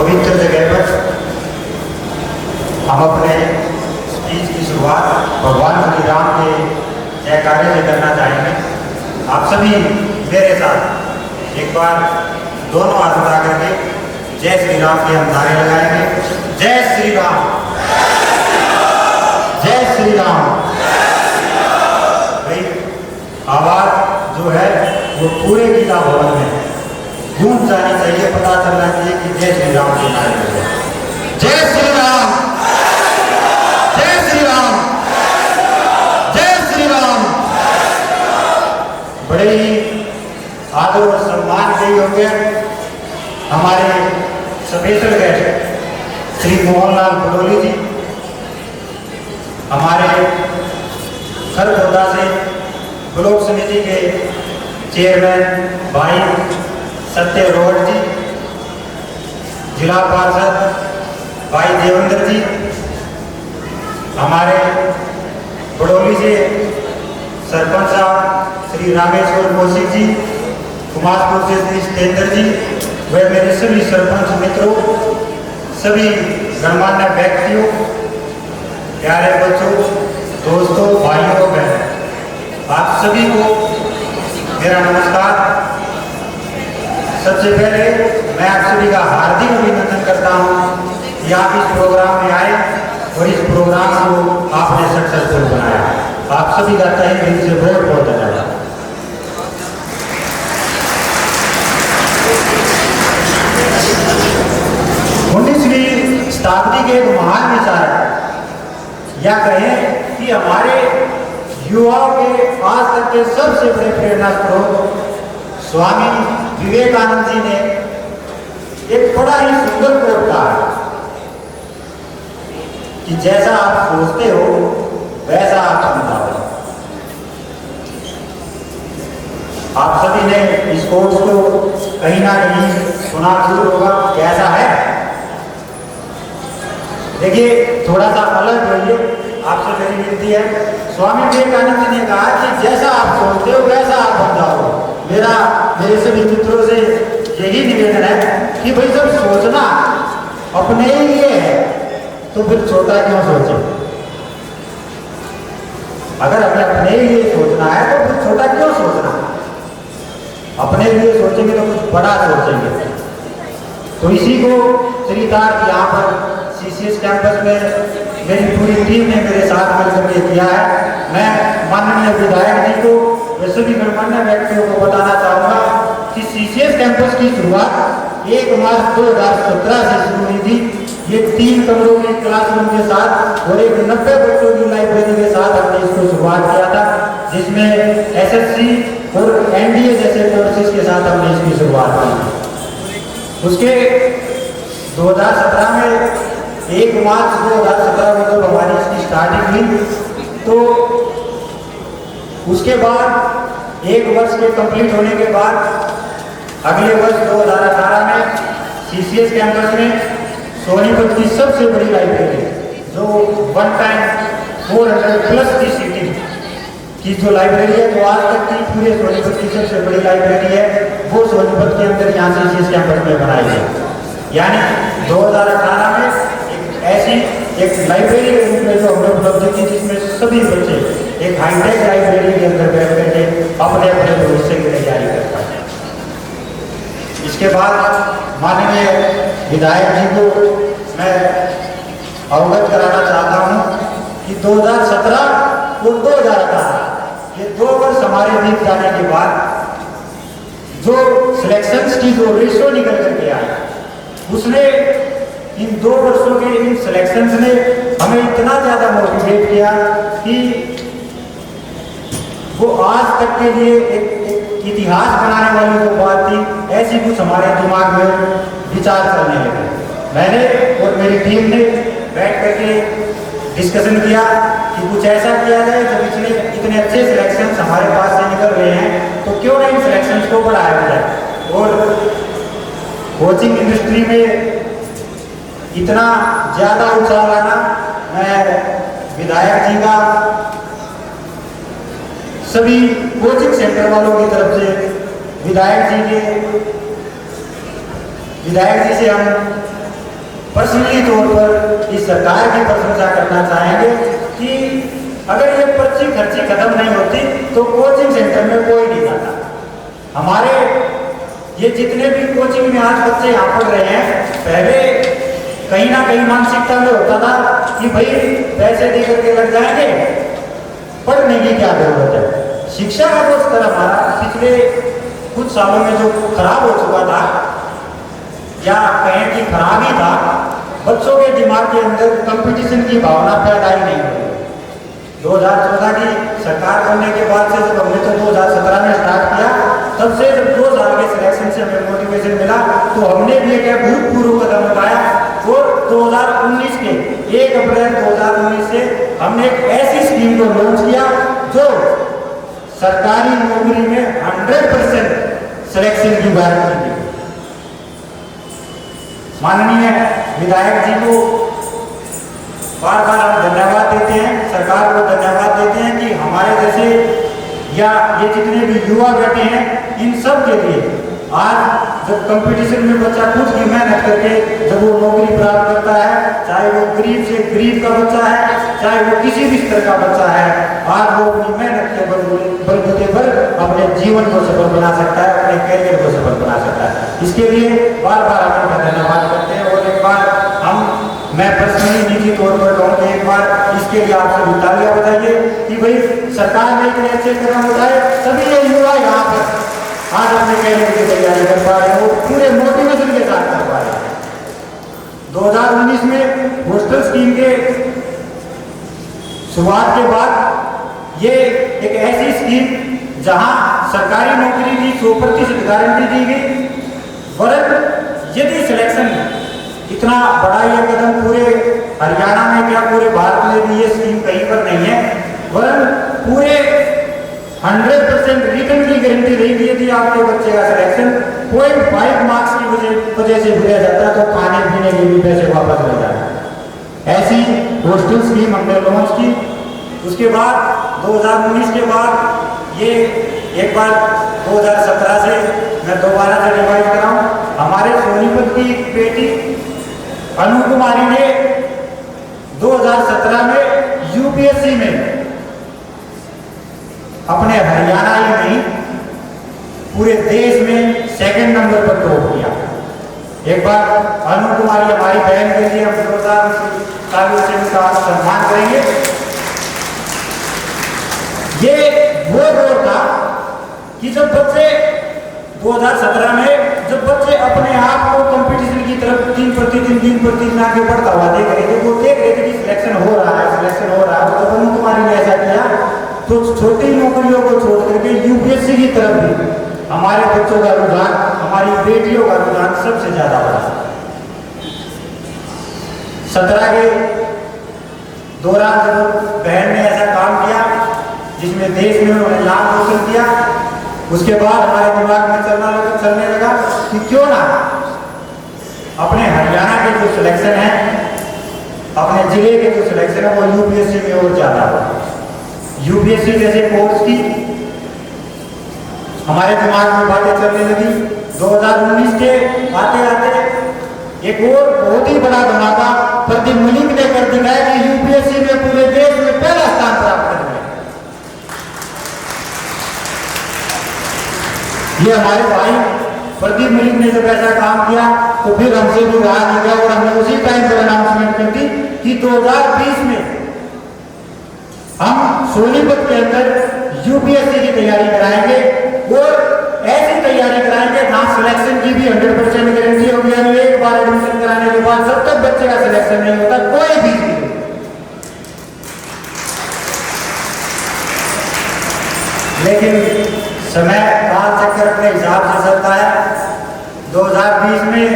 पवित्र जगह पर हम अपने स्पीच की शुरुआत भगवान श्री राम के जयकारे से करना चाहेंगे। आप सभी मेरे साथ एक बार दोनों हाथ उठा करके जय श्री राम के हम नारे लगाएंगे। जय श्री राम, जय श्री राम। भाई आवाज जो है वो पूरे गीता भवन में गूंज जानी चाहिए, पता चलना चाहिए कि जय श्री राम के नारे लगे। जय श्री राम, जय श्री राम, जय श्री राम। बड़े ही आदर और सम्मान के योग्य हमारे स्पेशल गेस्ट श्री मोहनलाल बडोली जी, हमारे खरगोदा से ब्लॉक समिति के चेयरमैन भाई सत्य रोड जी, जिला पार्षद भाई देवेंद्र जी, हमारे बडोली से सरपंच साहब श्री रामेश्वर कौशिक जी, कुमारपुर से श्री सतेंद्र जी, वे मेरे सभी सरपंच मित्रों, सभी गणमान्य व्यक्तियों, प्यारे बच्चों, दोस्तों, भाइयों और बहनों, आप सभी को मेरा नमस्कार। सबसे पहले मैं आप सभी का हार्दिक अभिनंदन करता हूँ कि आप इस प्रोग्राम में आए और इस प्रोग्राम को आपने सक्सेसफुल बनाया। आप सभी का तहे दिल से बहुत बहुत धन्यवाद। 19वीं शताब्दी के एक महान विचारक या कहें कि हमारे युवाओं के आज तक के सबसे बड़े प्रेरणा स्रोत स्वामी विवेकानंद जी ने एक बड़ा ही सुंदर कोट कहा कि जैसा आप सोचते हो वैसा आप समझाओ। आप सभी ने इस कोर्स को कहीं ना कहीं सुना जरूर होगा, कैसा है? देखिए थोड़ा सा अलग होइए, आपसे मेरी विनती है। स्वामी विवेकानंद जी ने कहा कि जैसा आप सोचते हो वैसा आप बन जाओ। मेरे सभी मित्रों से यही निवेदन है कि भाई जब सोचना अपने ही लिए है तो फिर छोटा क्यों सोचे? अगर हमें अपने ही लिए सोचना है तो फिर छोटा क्यों सोचना? अपने लिए सोचेंगे तो कुछ बड़ा सोचेंगे। तो इसी को चरितार्थ यहाँ पर सीसीएस कैंपस में मेरी पूरी टीम ने मेरे साथ मिलकर के किया है। मैं माननीय विधायक जी को व सभी गणमान्य व्यक्तियों को बताना चाहूँगा कि सीसीएस कैंपस की शुरुआत 1 मार्च 2017 से शुरू हुई थी। ये 3 कमरों के क्लासरूम के साथ और एक 90 बच्चों की लाइब्रेरी के साथ हमने इसको शुरुआत किया था, जिसमें एसएससी और एनडीए जैसे कोर्सेज के साथ हमने इसकी शुरुआत की। उसके 2017 में 1 मार्च 2017 में जब हमारी इसकी स्टार्टिंग हुई तो उसके बाद 1 वर्ष के कंप्लीट होने के बाद अगले वर्ष 2018 में सीसीएस कैंपस में सोनीपत की सबसे बड़ी लाइब्रेरी जो 1 टाइम 400+ की सीटिंग की जो लाइब्रेरी है, जो आज तक की पूरे सोनीपत की सबसे बड़ी लाइब्रेरी है, वो सोनीपत के अंदर यहाँ सीसीएस कैंपस में बनाई गई। यानी 2018 में ऐसी एक लाइब्रेरी के रूप में जो हमने उपलब्ध की, जिसमें सभी बच्चे एक हाईटेक लाइब्रेरी के अंदर बैठ करके अपने अपने भविष्य की तैयारी कर पाए। इसके बाद माननीय विधायक जी को मैं अवगत कराना चाहता हूँ कि 2017 और 2018 ये 2 वर्ष हमारे बीत जाने के बाद जो सिलेक्शंस की जो रेशो निकल करके आया, उसने इन 2 वर्षों के इन सिलेक्शंस ने हमें इतना ज़्यादा मोटिवेट किया कि वो आज तक के लिए एक इतिहास बनाने वाली जो बात थी, ऐसी कुछ हमारे दिमाग में विचार करने लगे। मैंने और मेरी टीम ने बैठ करके डिस्कशन किया कि कुछ ऐसा किया जाए, जब इतने अच्छे सिलेक्शंस हमारे पास से निकल रहे हैं तो क्यों नहीं सिलेक्शंस को बढ़ाया जाए। और कोचिंग इंडस्ट्री में इतना ज़्यादा उत्साह लाना, मैं विधायक जी का सभी कोचिंग सेंटर वालों की तरफ से विधायक जी से हम पर्सनली तौर पर इस सरकार की प्रशंसा करना चाहेंगे कि अगर ये पर्ची खर्ची खत्म नहीं होती तो कोचिंग सेंटर में कोई नहीं जाता। हमारे ये जितने भी कोचिंग में आज बच्चे यहाँ पढ़ रहे हैं, पहले कहीं ना कहीं मानसिकता में होता था कि भाई पैसे दे करके लग जाएंगे, पढ़ने की क्या जरूरत है। शिक्षा का जो स्तर हमारा पिछले कुछ सालों में जो खराब हो चुका था, या कहें कि खराब ही था, बच्चों के दिमाग के अंदर कंपटीशन की भावना पैदा ही नहीं हुई। 2014 की सरकार बनने के बाद से जब हमने तो 2017 में स्टार्ट किया, तब से जब 2 साल के सिलेक्शन से हमें मोटिवेशन मिला तो हमने भी एक अभूतपूर्व कदम उठाया और 2019 के 1 अप्रैल 2019 से हमने एक ऐसी स्कीम को लॉन्च किया जो सरकारी नौकरी में 100% सिलेक्शन की गारंटी दी। माननीय विधायक जी को बार बार हम धन्यवाद देते हैं, सरकार को धन्यवाद देते हैं कि हमारे जैसे या ये जितने भी युवा बैठे हैं इन सब के लिए आज जब कंपटीशन में बच्चा खुद की मेहनत करके जब वो नौकरी प्राप्त करता है, चाहे वो गरीब से गरीब का बच्चा है, चाहे वो किसी भी स्तर का बच्चा है, आज वो अपनी मेहनत के बलबूते पर अपने जीवन को सफल बना सकता है, अपने कैरियर को सफल बना सकता है। इसके लिए बार बार हम उनका धन्यवाद करते हैं। और एक बार मैं पर्सनली निजी तौर पर कहूँ एक बार इसके लिए आप सभी तालियां बजाइए कि भाई सरकार ने इतने अच्छे कदम उठाए, सभी ये युवा यहाँ पर आज अपने कैरियर की तैयारी कर पा रहे हैं, वो पूरे मोटिवेशन के साथ कर पा रहे हैं। 2019 में हॉस्टल स्कीम के शुरुआत के बाद ये एक ऐसी स्कीम जहां सरकारी नौकरी की 100% गारंटी दी गई, वरन यदि सिलेक्शन इतना बड़ा ये कदम पूरे हरियाणा में क्या पूरे भारत में भी ये स्कीम कहीं पर नहीं है, वरन पूरे 100% रिटर्न की गारंटी रहेगी। यदि आपके बच्चे का सिलेक्शन 0.5 मार्क्स की वजह से भूला जाता है तो खाने पीने के भी पैसे वापस मिल जाते हैं। ऐसी हॉस्टल स्कीम हमने लॉन्च की। उसके बाद 2019 के बाद ये एक बार 2017 से मैं दोबारा से रिवाइज कर रहा हूँ, हमारे सोनीपत की एक बेटी अनु कुमारी ने 2017 में यूपीएससी में अपने हरियाणा ही नहीं पूरे देश में 2nd नंबर पर टॉप किया। एक बार अनु कुमारी हमारी बहन के लिए हम जोरदार तालियों से उनका सम्मान करेंगे। ये वो दौर था कि जब बच्चे 2017 में जब बच्चे अपने आप को कंपटीशन की तरफ दिन प्रतिदिन आगे बढ़ता हुआ देख रहे थे, वो देख रहे थे कि सिलेक्शन हो रहा है। तो अनु कुमारी ने ऐसा किया तो छोटी नौकरियों को छोड़ करके यूपीएससी की तरफ भी हमारे बच्चों का रुझान, हमारी बेटियों का रुझान सबसे ज्यादा बढ़ा। 17 के दौरान जब बहन ने ऐसा काम किया जिसमें देश में उन्होंने नाम रोशन किया, उसके बाद हमारे दिमाग में चलने लगा कि क्यों ना अपने हरियाणा के जो सिलेक्शन है, अपने जिले के जो सिलेक्शन है वो यूपीएससी में और ज्यादा हो। यूपीएससी जैसे कोर्स की हमारे दिमाग में बातें चलने लगी। 2019 के आते आते एक और बहुत ही बड़ा धमाका प्रदीप मलिक ने कर दिखाया कि यूपीएससी में पूरे देश में पहला स्थान प्राप्त कर लिया। ये हमारे भाई प्रदीप मलिक ने जब ऐसा काम किया तो फिर हमसे भी रहा नहीं गया और हमने उसी टाइम पर अनाउंसमेंट कर दी कि 2020 में हम सोनीपत के अंदर यूपीएससी की तैयारी कराएंगे और ऐसी तैयारी कराएंगे जहां सिलेक्शन की भी 100% गारंटी होगी। यानी एक बार एडमिशन कराने के बाद जब तक बच्चे का सिलेक्शन नहीं होता कोई भी नहीं। लेकिन समय काल चक्कर अपने हिसाब से चलता है। 2020 में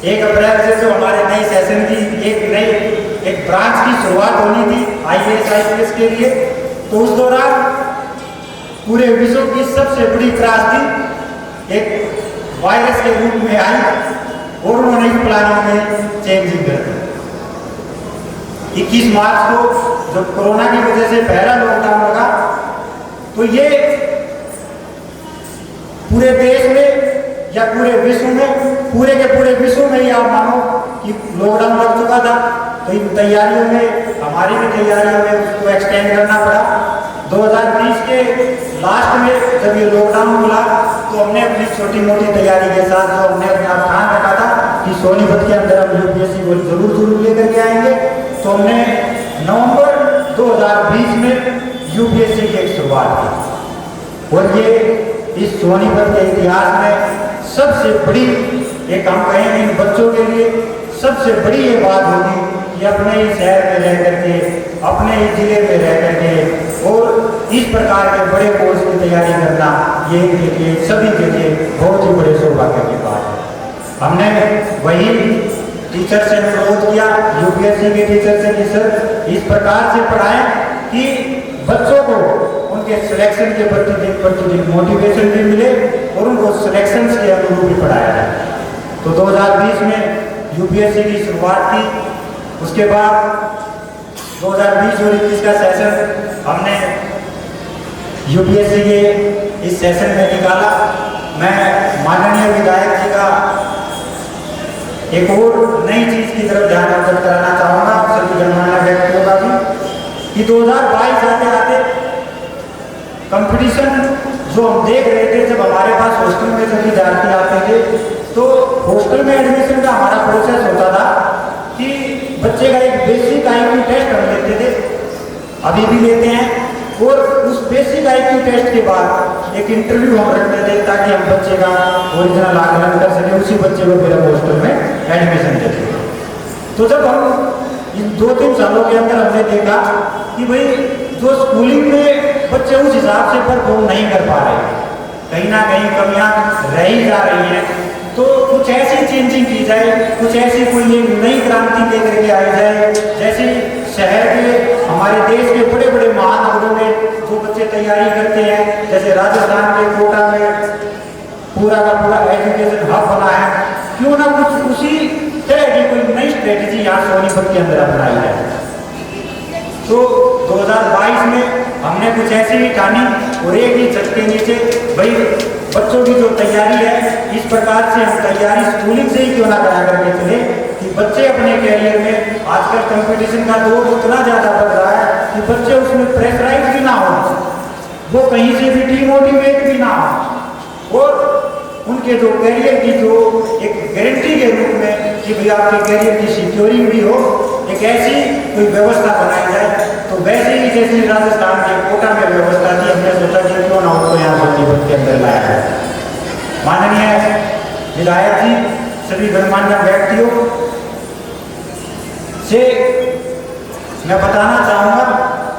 1 अप्रैल से जो हमारे नए सेशन की एक ब्रांच की शुरुआत होनी थी IAS IPS के लिए, तो उस दौरान पूरे विश्व की सबसे बड़ी क्रांति एक वायरस के रूप में आई और उन्होंने इस प्लानिंग में चेंजिंग कर दी। 21 मार्च को जब कोरोना की वजह से पहला लॉकडाउन लगा तो ये पूरे देश में या पूरे विश्व में, पूरे के पूरे विश्व में ही आप मानो कि लॉकडाउन लग चुका था, तो इन तैयारियों में हमारी भी तैयारियों में उसको एक्सटेंड करना पड़ा। 2020 के लास्ट में जब ये लॉकडाउन खुला तो हमने अपनी छोटी मोटी तैयारी के साथ जो हमने अपना ध्यान रखा था कि सोनीपत के अंदर हम यूपीएससी को जरूर लेकर के आएंगे, तो हमने नवंबर 2020 में यूपीएससी की एक शुरुआत की। और ये इस सोनीपत के इतिहास में सबसे बड़ी, एक हम कहेंगे इन बच्चों के लिए सबसे बड़ी ये बात होगी कि अपने ही शहर में रह करके, अपने ही जिले में रह करके और इस प्रकार के बड़े कोर्स की तैयारी करना, ये इनके लिए, सभी के लिए बहुत ही बड़े सौभाग्य की बात है। हमने वही टीचर से अनुरोध किया, यूपीएससी के टीचर से, कि सर इस प्रकार से पढ़ाएं कि बच्चों को उनके सिलेक्शन के प्रतिदिन मोटिवेशन भी मिले और उनको सिलेक्शन के अनुरूप भी पढ़ाया जाए। तो 2020 में यूपीएससी की शुरुआत की। उसके बाद 2020 और 21 का सेशन हमने यूपीएससी के इस सेशन में निकाला। मैं माननीय विधायक जी का एक और नई चीज की तरफ ध्यान आकर्षित कराना चाहूँगा, सभी गणमान्य व्यक्तियों का भी, कि 2022 आते आते कंपटीशन जो हम देख रहे थे, जब हमारे पास हॉस्टल में जब विद्यार्थी आते थे तो हॉस्टल में एडमिशन का हमारा प्रोसेस होता था कि बच्चे का एक बेसिक आईक्यू टेस्ट हम लेते थे, अभी भी लेते हैं, और उस बेसिक आईक्यू टेस्ट के बाद एक इंटरव्यू हम रखते थे ताकि हम बच्चे का ओरिजिनल आकलन कर सकें, उसी बच्चे को फिर हम हॉस्टल में एडमिशन देते थे। तो जब हम इन 2-3 सालों के अंदर हमने देखा कि भाई जो स्कूलिंग में बच्चे उस हिसाब से परफॉर्म नहीं कर पा रहे, कहीं ना कहीं कमियां रह ही जा रही हैं, तो कुछ ऐसी चेंजिंग की जाए, कुछ ऐसी कोई एक नई क्रांति लेकर के आई जाए, जैसे शहर के, हमारे देश के बड़े बड़े महानगरों में जो बच्चे तैयारी करते हैं, जैसे राजस्थान के कोटा में पूरा का पूरा एजुकेशन हब बना है, क्यों ना कुछ उसी तरह की कोई नई स्ट्रेटेजी यहाँ सोनीपत के अंदर अपनाई जाए। तो 2022 में हमने कुछ ऐसी ही ठानी और एक ही छत के नीचे भाई बच्चों की जो तैयारी है, इस प्रकार से हम तैयारी स्कूलिंग से ही क्यों ना करा करके चले कि बच्चे अपने कैरियर में, आजकल कंपटीशन का दौर इतना ज़्यादा बढ़ रहा है कि बच्चे उसमें प्रेशराइज भी ना हो, वो कहीं से भी डिमोटिवेट भी ना हो, और उनके जो कैरियर की जो एक गारंटी के रूप में कि भाई आपके कैरियर की सिक्योरिंग भी हो, एक ऐसी कोई व्यवस्था बनाई जाए। तो वैसे ही जैसे राजस्थान के कोटा में व्यवस्था थी, हमने सोचा कि क्यों ना उसको यहाँ सोनीपत के अंदर लाया है। माननीय विधायक जी, सभी गणमान्य व्यक्तियों से मैं बताना चाहूँगा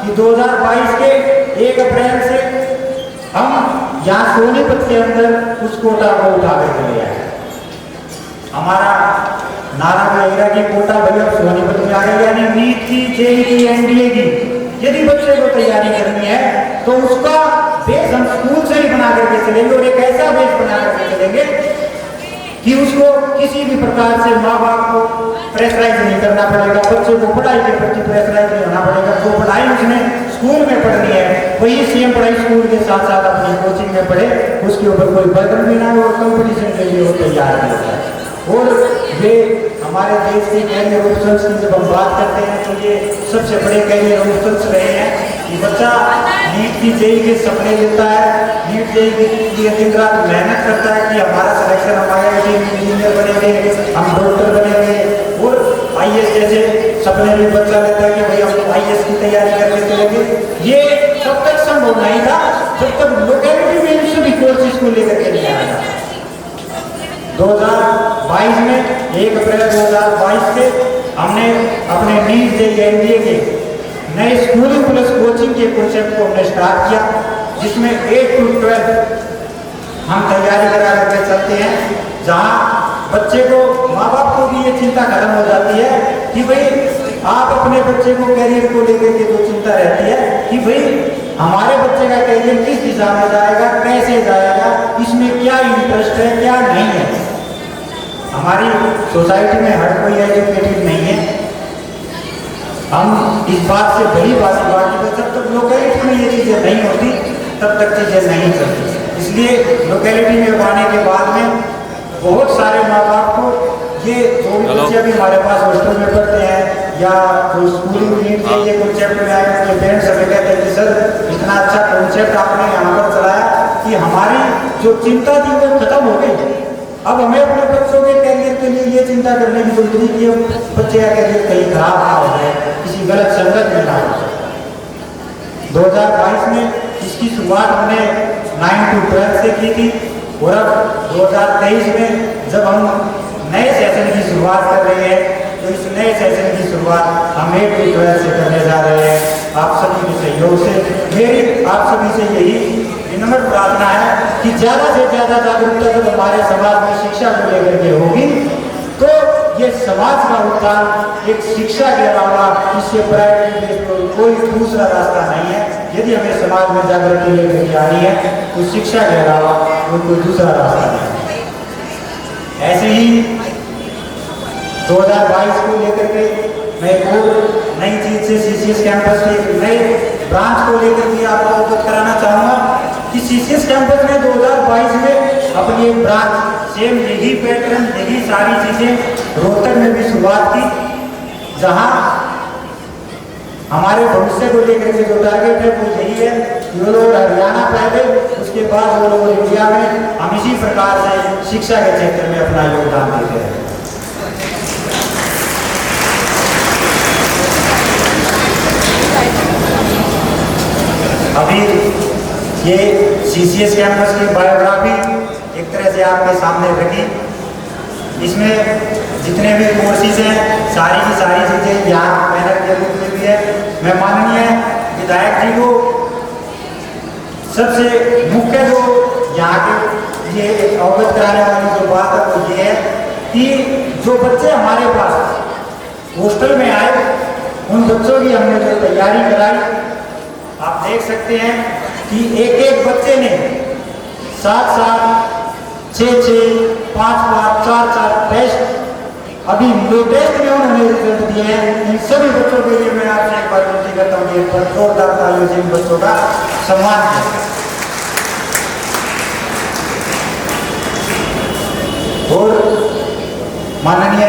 कि 2022 के 1 अप्रैल से हम यहाँ सोनीपत के अंदर उस कोटा को उठा करके ले आए। हमारा नारा रहेगा कि कोटा भैया सोनीपत में आ गया, यानी नीट की, जेईई की, एनडीए की यदि बच्चे को तैयारी करनी है तो उसका बेस हम स्कूल से ही बना करके चलेंगे, और एक ऐसा बेस बना करके चलेंगे कि उसको किसी भी प्रकार से माँ बाप को प्रेशराइज नहीं करना पड़ेगा, बच्चे को पढ़ाई के प्रति प्रेशराइज नहीं होना पड़ेगा। जो पढ़ाई उसने स्कूल में पढ़नी है वही सेम पढ़ाई स्कूल के साथ साथ अपनी कोचिंग में पढ़े, उसके ऊपर कोई बर्डन भी ना हो, और कंपटीशन के लिए वो तैयार भी होता है। और ये हमारे देश के कैरियर ऑप्शंस की जब हम बात करते हैं तो ये सबसे बड़े कैरियर ऑप्शंस रहे हैं कि बच्चा नीट की, जेईई के सपने लेता है, नीट जेईई के लिए दिन रात मेहनत करता है कि हमारा सिलेक्शन, हम IIT इंजीनियर बनेंगे, हम डॉक्टर बनेंगे, और IAS जैसे सपने भी बच्चा लेता है कि भाई हम IAS की तैयारी करके चलेंगे। ये तब तक संभव नहीं था जब तक लोकेलिटी में इन सभी कोर्सेज को लेकर के नहीं आया। 2022 में 1 अप्रैल 2022 से हमने अपने नीट जेईई एनडीए के नए स्कूलिंग प्लस कोचिंग के कॉन्सेप्ट को हमने स्टार्ट किया, जिसमें 8 to 12 हम तैयारी करा करके चलते हैं, जहाँ बच्चे को, माँ बाप को भी ये चिंता खत्म हो जाती है कि भाई आप अपने बच्चे को कैरियर को लेकर के जो चिंता रहती है कि भाई हमारे बच्चे का कैरियर किस दिशा में जाएगा, कैसे जाएगा, इसमें क्या इंटरेस्ट है, क्या नहीं है। हमारी सोसाइटी में हर कोई एजुकेटेड नहीं है, हम इस बात से बड़ी बात की जब तक लोकेलिटी में ये चीज़ें नहीं होती तब तक चीज़ें नहीं चलती। इसलिए लोकेलिटी में आने के बाद में बहुत सारे माँ बाप को ये जो भी बच्चे अभी हमारे पास हॉस्टल में पढ़ते हैं या जो स्कूलिंग नीड के ये कॉन्सेप्ट में आए अपने पेरेंट्स हमें कहते हैं कि सर इतना अच्छा कॉन्सेप्ट आपने यहाँ पर चलाया कि हमारी जो चिंता थी वो खत्म हो गई। अब हमें अपने बच्चों के कैरियर के लिए ये चिंता करने की जरूरत नहीं कि बच्चे का कैरियर कहीं खराब ना हो जाए, किसी गलत संगत में ना हो जाए। 2022 में इसकी शुरुआत हमने 9 to 12 से की थी और अब 2023 में जब हम नए सेशन की शुरुआत कर रहे हैं तो इस नए सेशन की शुरुआत हम 8 to 12 से करने जा रहे हैं आप सभी के सहयोग से। मेरी आप सभी से यही विनम्र प्रार्थना है कि ज़्यादा से ज़्यादा जागरूकता जब हमारे समाज में शिक्षा को लेकर के होगी तो ये समाज का उत्थान एक शिक्षा के अलावा इससे प्राइवेट कोई दूसरा रास्ता नहीं है। यदि हमें समाज में जागृति लेकर के आनी है तो शिक्षा के अलावा कोई दूसरा रास्ता नहीं है। ऐसे ही 2022 को लेकर के मैं एक और नई चीज से CCS कैंपस के एक नए ब्रांच को लेकर के आपको अवगत कराना चाहूँगा कि CCS कैंपस ने 2022 में अपनी एक ब्रांच सेम यही पैटर्न यही सारी चीज़ें रोहतक में भी शुरुआत की, जहाँ हमारे भविष्य को लेकर के जो टारगेट है वो यही है कि वो लोग हरियाणा पहले उसके बाद वो लोग इंडिया में हम इसी प्रकार से शिक्षा के क्षेत्र में अपना योगदान देते हैं। अभी ये CCS कैंपस की बायोग्राफी एक तरह से आपके सामने रखी। इसमें जितने भी कोर्सेज हैं सारी की सारी चीज़ें यहाँ मेहनत के रूप में भी है। मैं माननीय विधायक जी को सबसे मुख्य जो यहाँ के ये अवगत कराने वाली जो बात है वो ये है कि जो बच्चे हमारे पास हॉस्टल में आए उन बच्चों की हमने जो तैयारी कराई आप देख सकते हैं कि एक एक बच्चे ने 7-7, 6-6, 5-5, 4-4 टेस्ट अभी लेटेस्ट में उन्होंने रिजल्ट दिए हैं। इन सभी बच्चों के लिए मैं आपसे एक बार विनती करता हूँ कि जोरदार तालियों से इन बच्चों का सम्मान करें। और माननीय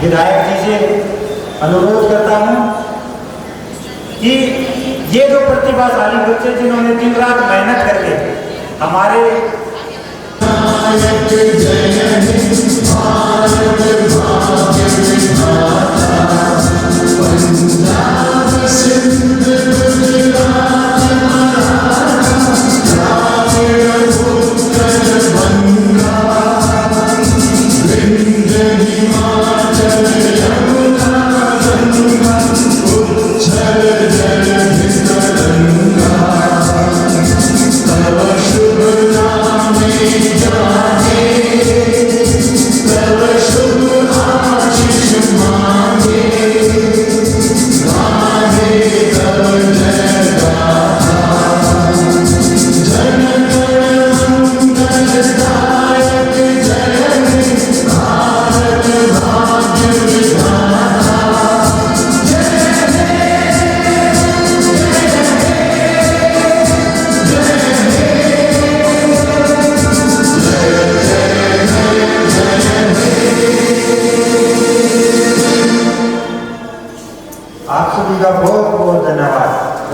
विधायक जी से अनुरोध करता हूँ कि ये जो प्रतिभाशाली बच्चे जिन्होंने दिन रात मेहनत करके हमारे आप सभी का बहुत बहुत धन्यवाद।